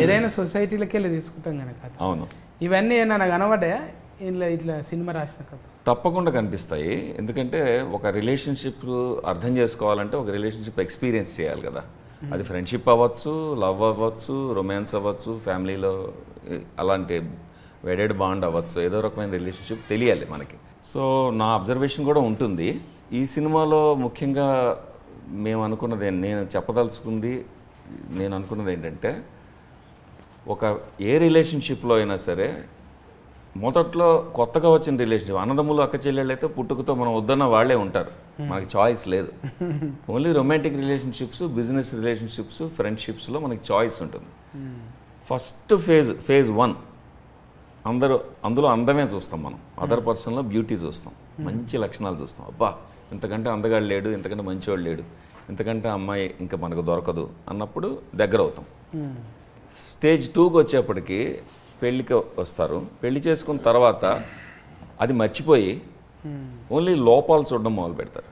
ఏదైనా సొసైటీలోకి వెళ్ళి తీసుకుంటాం కనుక. అవును. ఇవన్నీ ఏమన్నా కనబడ్డాయా ఇట్లా సినిమా రాసిన కథ? తప్పకుండా కనిపిస్తాయి. ఎందుకంటే ఒక రిలేషన్షిప్ అర్థం చేసుకోవాలంటే ఒక రిలేషన్షిప్ ఎక్స్పీరియన్స్ చేయాలి కదా. అది ఫ్రెండ్షిప్ అవ్వచ్చు, లవ్ అవ్వచ్చు, రొమాన్స్ అవ్వచ్చు, ఫ్యామిలీలో అలాంటి వెడెడ్ బాండ్ అవ్వచ్చు, ఏదో రకమైన రిలేషన్షిప్ తెలియాలి మనకి. సో నా అబ్జర్వేషన్ కూడా ఉంటుంది. ఈ సినిమాలో ముఖ్యంగా నేను అనుకున్నది ఏంటంటే ఒక ఏ రిలేషన్షిప్లో అయినా సరే మొదట్లో కొత్తగా వచ్చిన రిలేషన్షిప్, అన్నదమ్ములు అక్క చెల్లెళ్ళు అయితే పుట్టుకతో మనం వద్దన్న వాళ్ళే ఉంటారు, మనకి చాయిస్ లేదు. Only romantic relationships, business relationships, ఫ్రెండ్షిప్స్లో మనకి చాయిస్ ఉంటుంది. ఫస్ట్ ఫేజ్ 1 అందులో అందమే చూస్తాం మనం, అదర్ పర్సన్లో బ్యూటీ చూస్తాం, మంచి లక్షణాలు చూస్తాం. అబ్బా ఇంతకంటే అందగాడు లేడు, ఇంతకంటే మంచివాడు లేడు, ఇంతకంటే అమ్మాయి ఇంకా మనకు దొరకదు అన్నప్పుడు దగ్గర అవుతాం. స్టేజ్ 2కి వచ్చేప్పటికి పెళ్ళికి వస్తారు. పెళ్లి చేసుకున్న తర్వాత అది మర్చిపోయి ఓన్లీ లోపాలు చూడడం మొదలు పెడతారు,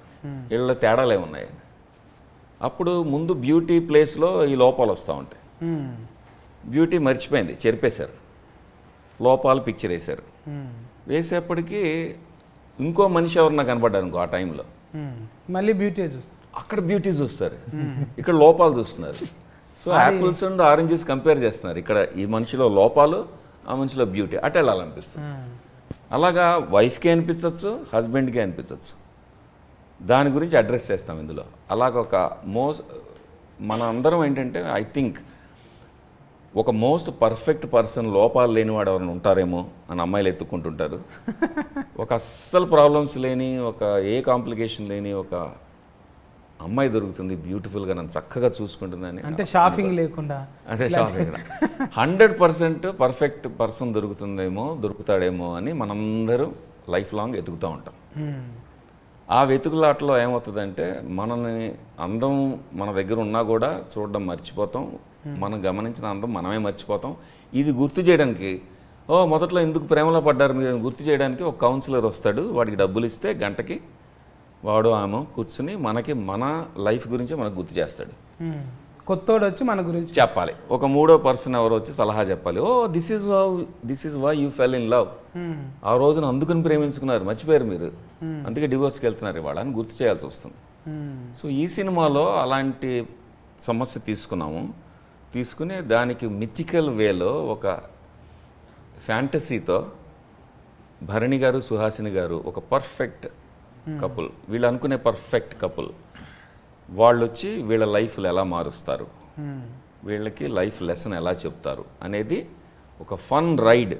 వీళ్ళ తేడాలు ఏమున్నాయి. అప్పుడు ముందు బ్యూటీ ప్లేస్లో ఈ లోపాలు వస్తూ ఉంటాయి. బ్యూటీ మర్చిపోయింది, చెరిపేశారు, లోపాలు పిక్చర్ వేశారు. వేసేప్పటికీ ఇంకో మనిషి ఎవరన్నా కనపడ్డారు ఇంకో ఆ టైంలో, మళ్ళీ బ్యూటీ చూస్తారు. అక్కడ బ్యూటీ చూస్తారు, ఇక్కడ లోపాలు చూస్తున్నారు. So apples and oranges compare చేస్తున్నారు. ఇక్కడ ఈ మనిషిలో లోపాలు, ఆ మనిషిలో బ్యూటీ, అటు వెళ్ళాలనిపిస్తుంది. అలాగా వైఫ్కి అనిపించవచ్చు, హస్బెండ్కి అనిపించవచ్చు. దాని గురించి అడ్రస్ చేస్తాం ఇందులో. అలాగొక మన అందరం ఏంటంటే ఐ థింక్ ఒక మోస్ట్ పర్ఫెక్ట్ పర్సన్ లోపాలు లేనివాడు ఎవరైనా ఉంటారేమో అని అమ్మాయిలు ఎత్తుక్కుంటుంటారు. ఒక అస్సలు ప్రాబ్లమ్స్ లేని, ఒక ఏ కాంప్లికేషన్ లేని ఒక అమ్మాయి దొరుకుతుంది, బ్యూటిఫుల్గా నన్ను చక్కగా చూసుకుంటుందని. అంటే షాపింగ్ లేకుండా, అంటే షాపింగ్ 100% పర్ఫెక్ట్ పర్సన్ దొరుకుతాడేమో అని మనందరూ లైఫ్ లాంగ్ ఎతుకుతూ ఉంటాం. ఆ వెతుకులాటలో ఏమవుతుందంటే మనని అందం మన దగ్గర ఉన్నా కూడా చూడడం మర్చిపోతాం, మనం గమనించిన అందం మనమే మర్చిపోతాం. ఇది గుర్తు చేయడానికి మొదట్లో ఎందుకు ప్రేమలో పడ్డారు మీరు గుర్తు చేయడానికి ఒక కౌన్సిలర్ వస్తాడు. వాడికి డబ్బులు ఇస్తే గంటకి వాడు ఆమె కూర్చుని మనకి మన లైఫ్ గురించి మనకు గుర్తు చేస్తాడు. కొత్తోడు వచ్చి మన గురించి చెప్పాలి. ఒక మూడో పర్సన్ ఎవరో వచ్చి సలహా చెప్పాలి. Oh this is why you fell in love, ఆ రోజున అందుకుని ప్రేమించుకున్నారు, మర్చిపోయారు మీరు, అందుకే డివోర్స్కి వెళ్తున్నారు ఇవాళ అని గుర్తు చేయాల్సి వస్తుంది. సో ఈ సినిమాలో అలాంటి సమస్య తీసుకుని దానికి మిథికల్ వేలో ఒక ఫ్యాంటసీతో భరణి గారు సుహాసిని గారు ఒక పర్ఫెక్ట్ కపుల్, వీళ్ళు అనుకునే పర్ఫెక్ట్ కపుల్, వాళ్ళు వచ్చి వీళ్ళ లైఫ్లు ఎలా మారుస్తారు, వీళ్ళకి లైఫ్ లెసన్ ఎలా చెప్తారు అనేది ఒక ఫన్ రైడ్,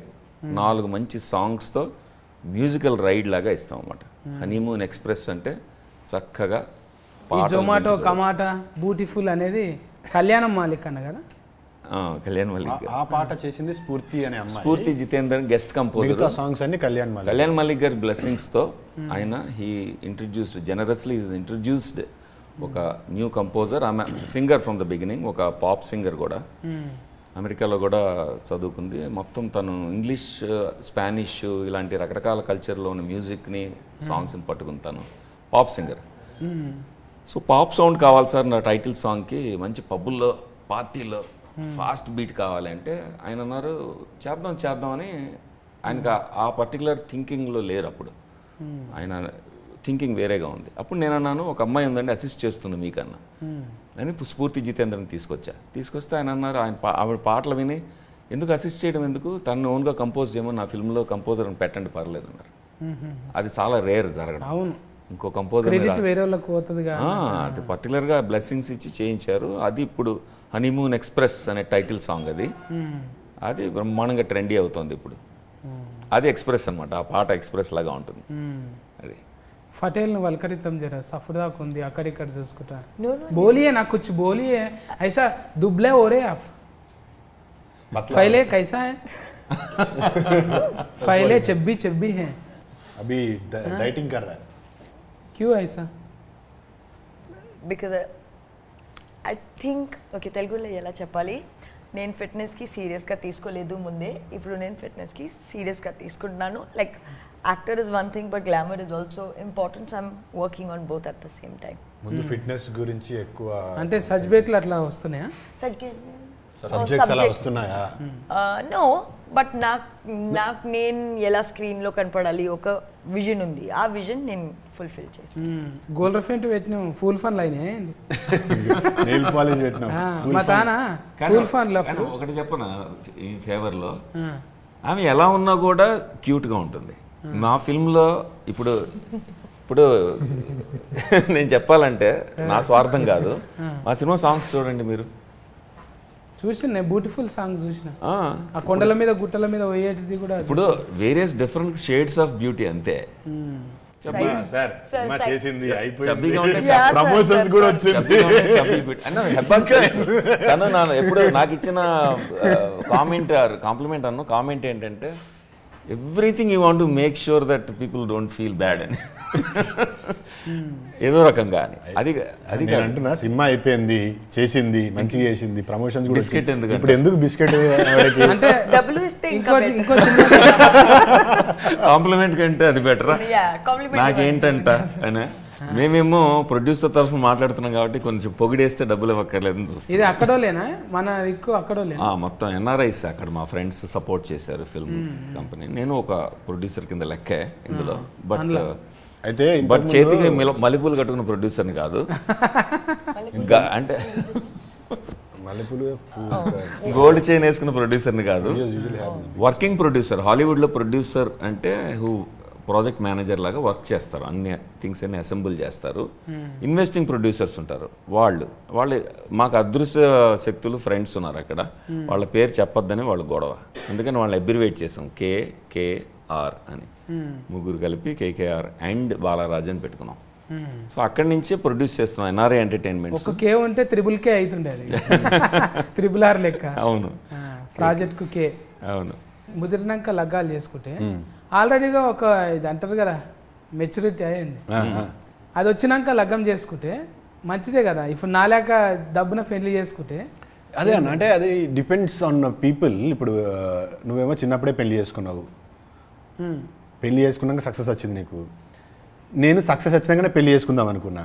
4 మంచి సాంగ్స్తో మ్యూజికల్ రైడ్ లాగా ఇస్తాం అన్నమాట. హనీమూన్ ఎక్స్ప్రెస్ అంటే చక్కగా జొమాటో కమాటా బ్యూటిఫుల్ అనేది కళ్యాణం మాలిక్ అన్న కదా. కళ్యాణ్ మల్లిక్ ఆ పాట చేసింది స్ఫూర్తి అనే అమ్మాయి. స్ఫూర్తి జితేందర్ గెస్ట్ కంపోజర్. సాంగ్స్ అన్ని కళ్యాణ్ మల్లిక్ గారి బ్లెస్సింగ్స్తో ఆయన జనరస్లీ ఇంట్రడ్యూస్డ్ ఒక న్యూ కంపోజర్. ఆమె సింగర్ ఫ్రమ్ ద బిగినింగ్, ఒక పాప్ సింగర్ కూడా, అమెరికాలో కూడా చదువుకుంది. మొత్తం తను ఇంగ్లీష్, స్పానిష్ ఇలాంటి రకరకాల కల్చర్లో ఉన్న మ్యూజిక్ని, సాంగ్స్ని పట్టుకుని తను pop singer. So pop sound కావాలి సార్ నా టైటిల్ సాంగ్కి, మంచి పబ్బుల్లో పార్టీలో ఫాస్ట్ బీట్ కావాలంటే ఆయన అన్నారు చేద్దామని. ఆయనకు ఆ పర్టికులర్ థింకింగ్లో లేరు అప్పుడు, ఆయన థింకింగ్ వేరేగా ఉంది. అప్పుడు నేను అన్నాను ఒక అమ్మాయి ఉందండి అసిస్ట్ చేస్తుంది మీకన్నా అని స్ఫూర్తి జితేంద్రని తీసుకొస్తే ఆయన అన్నారు ఆవిడ పాటలు విని ఎందుకు అసిస్ట్ చేయడం, ఎందుకు తను ఓన్గా కంపోజ్ చేయమని నా ఫిల్మ్లో కంపోజర్ అని పెట్టండి పర్లేదు అన్నారు. అది చాలా రేర్ జరగడం. అవును, ఇంకో కంపోజర్ అది పర్టికులర్గా బ్లెస్సింగ్స్ ఇచ్చి చేయించారు. అది ఇప్పుడు హనీమూన్ ఎక్స్ప్రెస్ అనే టైటిల్ సాంగ్, అది బ్రహ్మాండంగా ట్రెండీ అవుతుంది ఇప్పుడు. అది ఎక్స్ప్రెస్ అనమాట, ఆ పాట ఎక్స్ప్రెస్ లాగా ఉంటుంది. అది ఫటేల్ను వల్కరితం జరా సఫర్దాకు ఉంది అక్కడిక్కడ చూసుకుంటా. బోలియే నాకు కుछ बोलिए ऐसा दुबले हो रहे आप फैले कैसा है फैले चब्बी है अभी डाइटिंग कर रहा है क्यों ऐसा because I think ఓకే తెలుగులో ఎలా చెప్పాలి, నేను ఫిట్నెస్కి సీరియస్గా తీసుకోలేదు ముందే, ఇప్పుడు నేను ఫిట్నెస్కి సీరియస్గా తీసుకుంటున్నాను. Like actor is one thing but glamour is also important. So I'm working on both at the same time. ముందు ఫిట్నెస్ గురించి ఎక్కువ అంటే సబ్జెక్టులు అట్లా వస్తున్నాయా, సబ్జెక్ట్స్ అలా వస్తున్నాయా? నో, బట్ నాకు నేను ఎలా స్క్రీన్లో కనపడాలి ఒక విజన్ ఉంది, ఆ విజన్ నేను ఫుల్ఫిల్ చేసాను. గోల్ రఫెంట్ పెట్టినాం ఫుల్ ఫన్ లైన్ ఏంది, నెయిల్ పాలిష్ పెట్టినాం మా తానా ఫుల్ ఫన్ లఫ్. ఒకటి చెప్పనా ఈ ఫేవర్లో, ఆమె ఎలా ఉన్నా కూడా క్యూట్గా ఉంటుంది. నా ఫిల్మ్లో ఇప్పుడు నేను చెప్పాలంటే నా స్వార్థం కాదు, మా సినిమా సాంగ్స్ చూడండి మీరు. చూసిన బ్యూటిఫుల్ సాంగ్ చూసిన, ఆ కొండల మీద గుట్టల మీద పోయేటిది కూడా. ఇప్పుడు various different shades of beauty అంతే. తను ఎప్పుడు నాకు ఇచ్చిన కాంప్లిమెంట్ కామెంట్ ఏంటంటే everything you want to make sure that people don't feel bad అని, ఏదో రకంగా అని. అది అంటున్నా, సినిమా అయిపోయింది, చేసింది, మంచిగా చేసింది, ప్రమోషన్స్ కూడా. బిస్కెట్ ఎందుకు ఇప్పుడు ఎందుకు బిస్కెట్ అంటే ఇంకో కాంప్లిమెంట్ కంటే అది బెటరా నాకేంటంట అని. మేమేమో ప్రొడ్యూసర్ తరఫున మాట్లాడుతున్నాం కాబట్టి కొంచెం పొగిడేస్తే డబ్బులు ఇవ్వక్కర్లేదని చూస్తాం. ఇది అక్కడోలేనా మన ఎక్కువ అక్కడోలేనా? మొత్తం ఎన్ఆర్ఐస్ అక్కడ మా ఫ్రెండ్స్ సపోర్ట్ చేశారు ఫిల్మ్ కంపెనీ. నేను ఒక ప్రొడ్యూసర్ కింద లెక్కే ఇందులో. బట్ చేతికి మల్లెపూలు కట్టుకున్న ప్రొడ్యూసర్ని కాదు, అంటే గోల్డ్ చైన్ వేసుకున్న ప్రొడ్యూసర్ని కాదు, వర్కింగ్ ప్రొడ్యూసర్. హాలీవుడ్లో ప్రొడ్యూసర్ అంటే ప్రాజెక్ట్ మేనేజర్ లాగా వర్క్ చేస్తారు, అన్ని థింగ్స్ అన్ని అసెంబుల్ చేస్తారు. ఇన్వెస్టింగ్ ప్రొడ్యూసర్స్ ఉంటారు, వాళ్ళు మాకు అదృశ్య శక్తులు ఫ్రెండ్స్ ఉన్నారు అక్కడ, వాళ్ళ పేరు చెప్పొద్దని వాళ్ళు గొడవ, అందుకని వాళ్ళని అబ్రివేట్ చేసాం KKR అని, ముగ్గురు కలిపి KKR అండ్ బాలరాజ్ అని పెట్టుకున్నాం. సో అక్కడి నుంచే ప్రొడ్యూస్ చేస్తున్నాం ఎన్ఆర్ఐ ఎంటర్టైన్మెంట్. ఒక K ఉంటే త్రిబుల్ K అవుతుండే, అది త్రిబుల్ R లెక్క. అవును, ప్రాజెక్ట్కు K. అవును. ముదిరినాక లగ్గాలు చేసుకుంటే ఆల్రెడీగా ఒక ఇది అంటారు కదా మెచ్యూరిటీ అయింది, అది వచ్చినాక లగ్గం చేసుకుంటే మంచిదే కదా. ఇప్పుడు నాలేక డబ్బున పెళ్లి చేసుకుంటే అదే అన్న, అంటే అది డిపెండ్స్ ఆన్ పీపుల్. ఇప్పుడు నువ్వేమో చిన్నప్పుడే పెళ్లి చేసుకున్నావు, పెళ్లి చేసుకున్నాక సక్సెస్ వచ్చింది నీకు. నేను సక్సెస్ వచ్చినాకనే పెళ్లి చేసుకుందాం అనుకున్నా.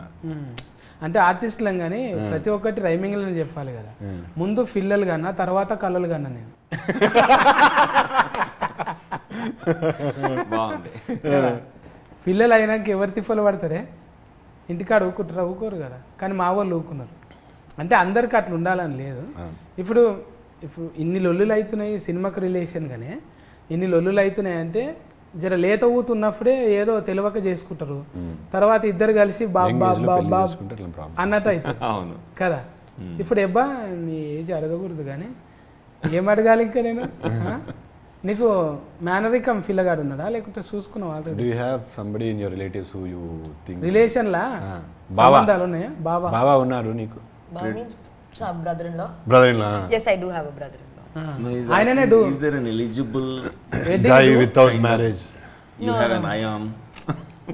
అంటే ఆర్టిస్టులం కానీ ప్రతి ఒక్కటి రైమింగ్లోనే చెప్పాలి కదా. ముందు ఫిల్లలు కన్నా తర్వాత కళ్ళలు కన్నా నేను. బాగుంది. పిల్లలు అయినాక ఎవరు తిప్పలు పడతారే, ఇంటికాడ ఊకోరు కదా, కానీ మా వాళ్ళు ఊకున్నారు. అంటే అందరికి అట్లా ఉండాలని లేదు. ఇప్పుడు ఇన్ని లొల్లులు అవుతున్నాయి సినిమాకి రిలేషన్గానే, ఇన్ని లొల్లులు అవుతున్నాయి అంటే జర లేత ఊతున్నప్పుడే ఏదో తెలియక చేసుకుంటారు, తర్వాత ఇద్దరు కలిసి బాబ్ అన్నట్టు అవుతుంది కదా. ఇప్పుడు ఎబ్బా నీ ఏజ్ అడగకూడదు కానీ ఏం అడగాలి ఇంకా నేను. నీకు మేనరికం పిల్లగాడు ఉన్నాడా లేకుంటే చూసుకున్నావు ఆల్రెడీ? రిలేషన్లా సంబంధాలు ఉన్నాయా? బాబా ఉన్నారు నీకు? ఆయననే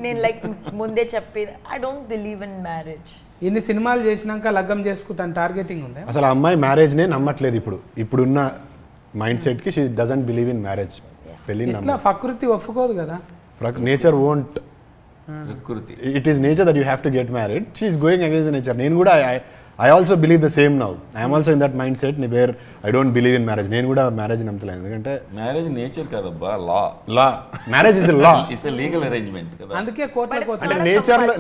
నేను లైక్ ముందే చెప్పి I don't believe in marriage. ఇన్ని సినిమాలు చేసినాక లగ్గం చేసుకుంటాను టార్గెటింగ్ ఉంది. అసలు అమ్మాయి మ్యారేజ్ నే నమ్మట్లేదు ఇప్పుడున్న మైండ్ సెట్ కి. She doesn't believe in marriage. పెళ్లి ఇట్లా ప్రకృతి ఒప్పుకోదు కదా. Nature won't. It is nature that you have to get married. She is going against nature. నేను కూడా I also believe the same now. I am also in that mindset where I don't believe in marriage. నేను కూడా marriage నమ్మట్లేదు. ఎందుకంటే marriage nature కాదబ్బా, law. Marriage is law. It's a legal arrangement కదా. అందుకే కోర్టులో అంటే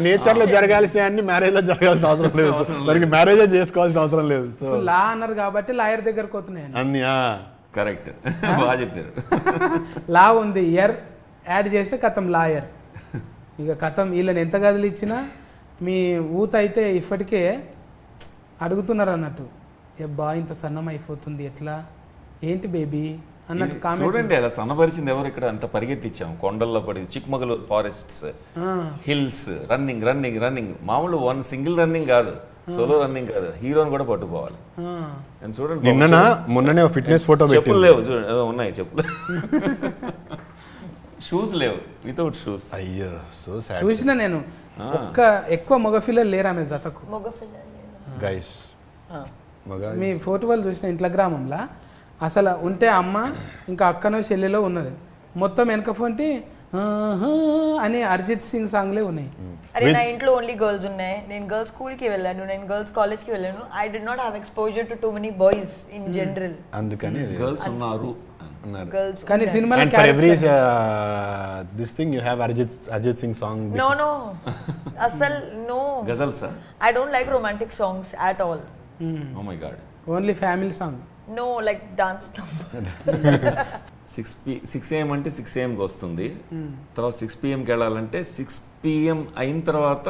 నేచర్ లో జరగాల్సిన అన్ని మ్యారేజ్ లో జరగాల్సిన అవసరం లేదు. దానికి మ్యారేజ్ చేసుకోవాల్సిన అవసరం లేదు. సో లా అన్నారు కాబట్టి లాయర్ దగ్గరకు పోతున్నాయి అన్ని. కరెక్ట్, బాగా చెప్పారు. లా ఉంది, ఎర్ యాడ్ చేస్తే కథం లాయర్. ఇక కథం వీళ్ళని ఎంత గదులు ఇచ్చినా మీ ఊత అయితే ఇప్పటికే అడుగుతున్నారు అన్నట్టు, బా ఇంత సన్నం అయిపోతుంది ఎట్లా ఏంటి బేబీ అన్నట్టు కామెంట్. చూడండి అలా సన్నపరిచింది ఎవరు ఇక్కడ. అంత పరిగెత్తిచ్చాం కొండల్లో పడి, చిక్మగళూరు ఫారెస్ట్స్, హిల్స్, రన్నింగ్. మామూలు వన్ సింగిల్ రన్నింగ్ కాదు, సోలో రన్నింగ్ కాదు, హీరోని కూడా పట్టుకోవాలి. చూడండి మొన్ననే ఫిట్నెస్ ఫోటో చెప్పులు లేవు, చూడండి ఉన్నాయి చెప్పులు. షూస్ లేవు, వితౌట్ షూస్. అయ్యో సో సాడ్. చూసిన నేను ఎక్కువ మగ పిల్లలు లేరు ఆమె జతకు. గైస్ మీ ఫోటో వాళ్ళు చూసిన ఇంట్లో గ్రామంలో అసలు ఉంటే అమ్మ ఇంకా అక్కనో చెల్లెలో ఉన్నది, మొత్తం వెనక ఫోన్టి అని అరిజిత్ సింగ్ సాంగ్లే ఉన్నాయి. అరే నా ఇంట్లో ఓన్లీ గర్ల్స్ ఉన్నాయి. నేను గర్ల్స్ స్కూల్కి వెళ్ళాను, నేను గర్ల్స్ కాలేజ్కి వెళ్ళాను. I did not have exposure to too many boys in general. అందుకని గర్ల్స్ ఉన్నారు. కానీ cinema and for every this thing you have Arjit Singh song. No asal no ghazals sir. I don't like romantic songs at all. Oh my god, only family song. No, like dance number. 6 AM అంటే 6 AM కి వస్తుంది, తర్వాత 6 PM కి వెళ్ళాలంటే 6 PM అయిన తర్వాత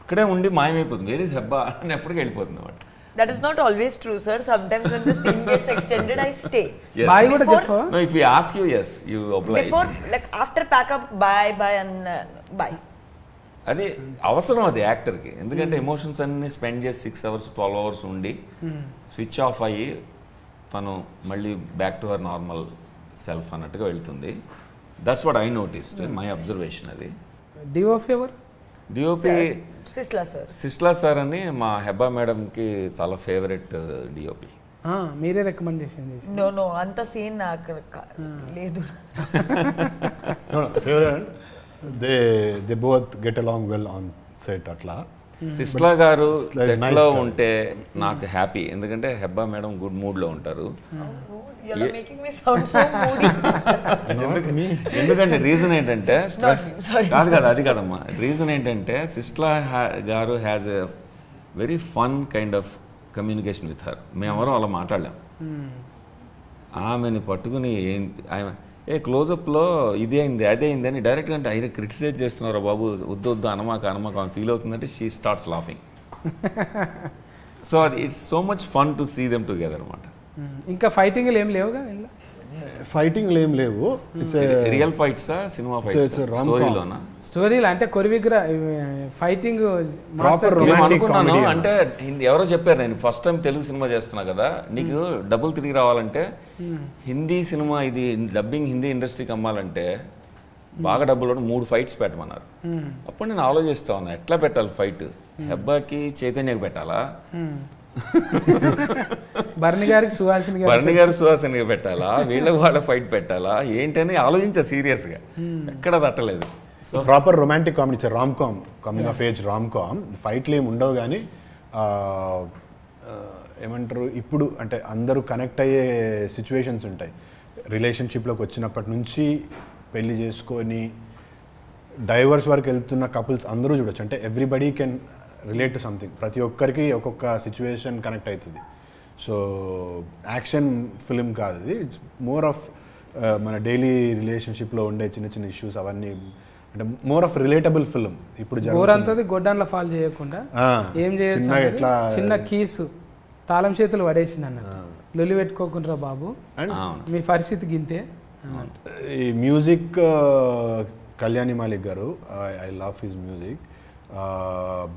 ఇక్కడే ఉండి మాయమైపోతుంది. వేర్ ఇస్ హెబ్బా అని ఎప్పటికీ వెళ్ళిపోతుంది అన్నమాట. That is not always true, sir. Sometimes when the scene gets extended, I stay. Yes. Bye kuda cheppa. No, if we ask you, yes, you oblige. Before, like after pack up, bye and bye. అది అవసరం అది యాక్టర్కి. ఎందుకంటే emotions అన్ని spend చేసి 6 hours 12 hours ఉండి switch off అయ్యి తను మళ్ళీ back to her normal self అన్నట్టుగా వెళ్తుంది. That's what I noticed, my observation. అది డిఓపి సిస్లా సార్ అని మా హెబ్బా మేడంకి చాలా ఫేవరెట్ డిఓపి. మీరే రికమెండేషన్ చేసి? నో అంత సీన్ నాకు లేదు. they both get along well on set అట్లా. సిస్లా గారు సెట్లో ఉంటే నాకు హ్యాపీ, ఎందుకంటే హెబ్బా మేడం గుడ్ మూడ్లో ఉంటారు. ఎందుకంటే రీజన్ ఏంటంటే స్ట్రెస్ కాదు అది కాదమ్మా. రీజన్ ఏంటంటే Sisla garu has a very fun kind of communication with her. మేమెవరూ అలా మాట్లాడలేం. ఆమెని పట్టుకుని ఆమె క్లోజప్లో ఇదే అయింది అదే అయింది అని డైరెక్ట్గా అంటే అయితే క్రిటిసైజ్ చేస్తున్నారా బాబు, వద్దు అనమాక ఆమె ఫీల్ అవుతుందంటే షీ స్టార్ట్స్ లాఫింగ్. సో అది it's so much fun to see them together అనమాట. ఇంకా ఫైటింగ్లు ఏం లేవు కదా ఇంట్లో? ఫైటింగ్ ఏం లేవు. రియల్ ఫైట్సా సినిమా ఫైట్స్? స్టోరీలోనా? స్టోరీలు అంటే కొరివిగ్ర ఫైటింగ్ అనుకున్నాను. అంటే ఎవరో చెప్పారు, నేను ఫస్ట్ టైం తెలుగు సినిమా చేస్తున్నా కదా, నీకు డబ్బులు తిరిగి రావాలంటే హిందీ సినిమా ఇది డబ్బింగ్ హిందీ ఇండస్ట్రీకి అమ్మాలంటే బాగా డబ్బులు 3 ఫైట్స్ పెట్టమన్నారు. అప్పుడు నేను ఆలోచిస్తా ఉన్నా ఎట్లా పెట్టాలి ఫైట్. హెబ్బాకి చైతన్యకి పెట్టాలా, భరణి గారికి సుహాసిని పెట్టాలా, వీళ్ళకి వాళ్ళ ఫైట్ పెట్టాలా ఏంటని ఆలోచించా సీరియస్గా. ఎక్కడ తట్టలేదు. Proper romantic comedy, rom com, coming of age rom com. ఫైట్లు ఏమి ఉండవు కానీ ఏమంటారు ఇప్పుడు అంటే అందరూ కనెక్ట్ అయ్యే సిచ్యువేషన్స్ ఉంటాయి. రిలేషన్షిప్లోకి వచ్చినప్పటి నుంచి పెళ్లి చేసుకొని డైవర్స్ వరకు వెళ్తున్న కపుల్స్ అందరూ చూడొచ్చు. అంటే everybody can relate to something. ప్రతి ఒక్కరికి ఒక్కొక్క సిచ్యువేషన్ కనెక్ట్ అవుతుంది. సో యాక్షన్ ఫిలిం కాదు ఇది, ఇట్స్ మోర్ ఆఫ్ మన డైలీ రిలేషన్షిప్లో ఉండే చిన్న చిన్న ఇష్యూస్ అవన్నీ, అంటే మోర్ ఆఫ్ రిలేటబుల్ ఫిలిం. ఇప్పుడు ఊరంతది గొడ్డాన్లో ఫాల్ చేయకుండా ఏం చేయొచ్చు, ఎట్లా చిన్న కీసు తాళం చేతులు పడేసింది అన్నట్టు, లొల్లి పెట్టుకోకుండా బాబు మీ పరిస్థితి గింతే. ఈ మ్యూజిక్ కళ్యాణి మాలిక్ గారు, I love his music.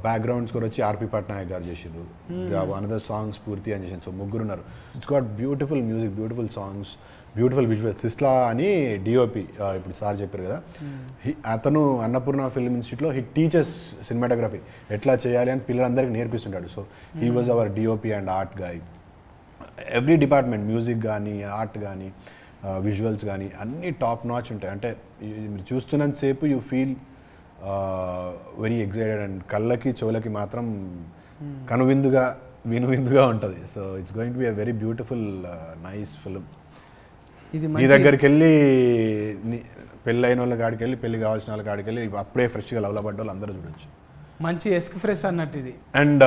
Background score వచ్చి ఆర్పి పట్నాయక్ గారు చేసారు. అనదర్ సాంగ్స్ పూర్తి అని చేసారు. సో ముగ్గురు ఉన్నారు. It's got beautiful music, beautiful songs, beautiful visuals. Sisla అని డిఓపి ఇప్పుడు సార్ చెప్పారు కదా, అతను అన్నపూర్ణ ఫిల్మ్ ఇన్స్టిట్యూట్లో హీ టీచర్స్ సినిమాటోగ్రఫీ ఎట్లా చేయాలి అని పిల్లలందరికీ నేర్పిస్తుంటాడు. So he was our DOP and art guy. Every department, music కానీ, ఆర్ట్ కానీ, విజువల్స్ కానీ అన్నీ టాప్ నాచ్ ఉంటాయి. అంటే మీరు చూస్తున్నంతసేపు you feel very excited and కళ్ళకి చెవులకి మాత్రం కనువిందుగా వినువిందుగా ఉంటుంది. So it's going to B a very beautiful nice film. మీ దగ్గరికి వెళ్ళి పెళ్ళి అయిన వాళ్ళ కాడికి వెళ్ళి, పెళ్లి కావాల్సిన వాళ్ళ కాడికి వెళ్ళి అప్పుడే ఫ్రెష్గా లవ్లో పడ్డ వాళ్ళు అందరూ చూడొచ్చు. మంచి ఎస్క్ ఫ్రెష్ అన్నట్టు ఇది. And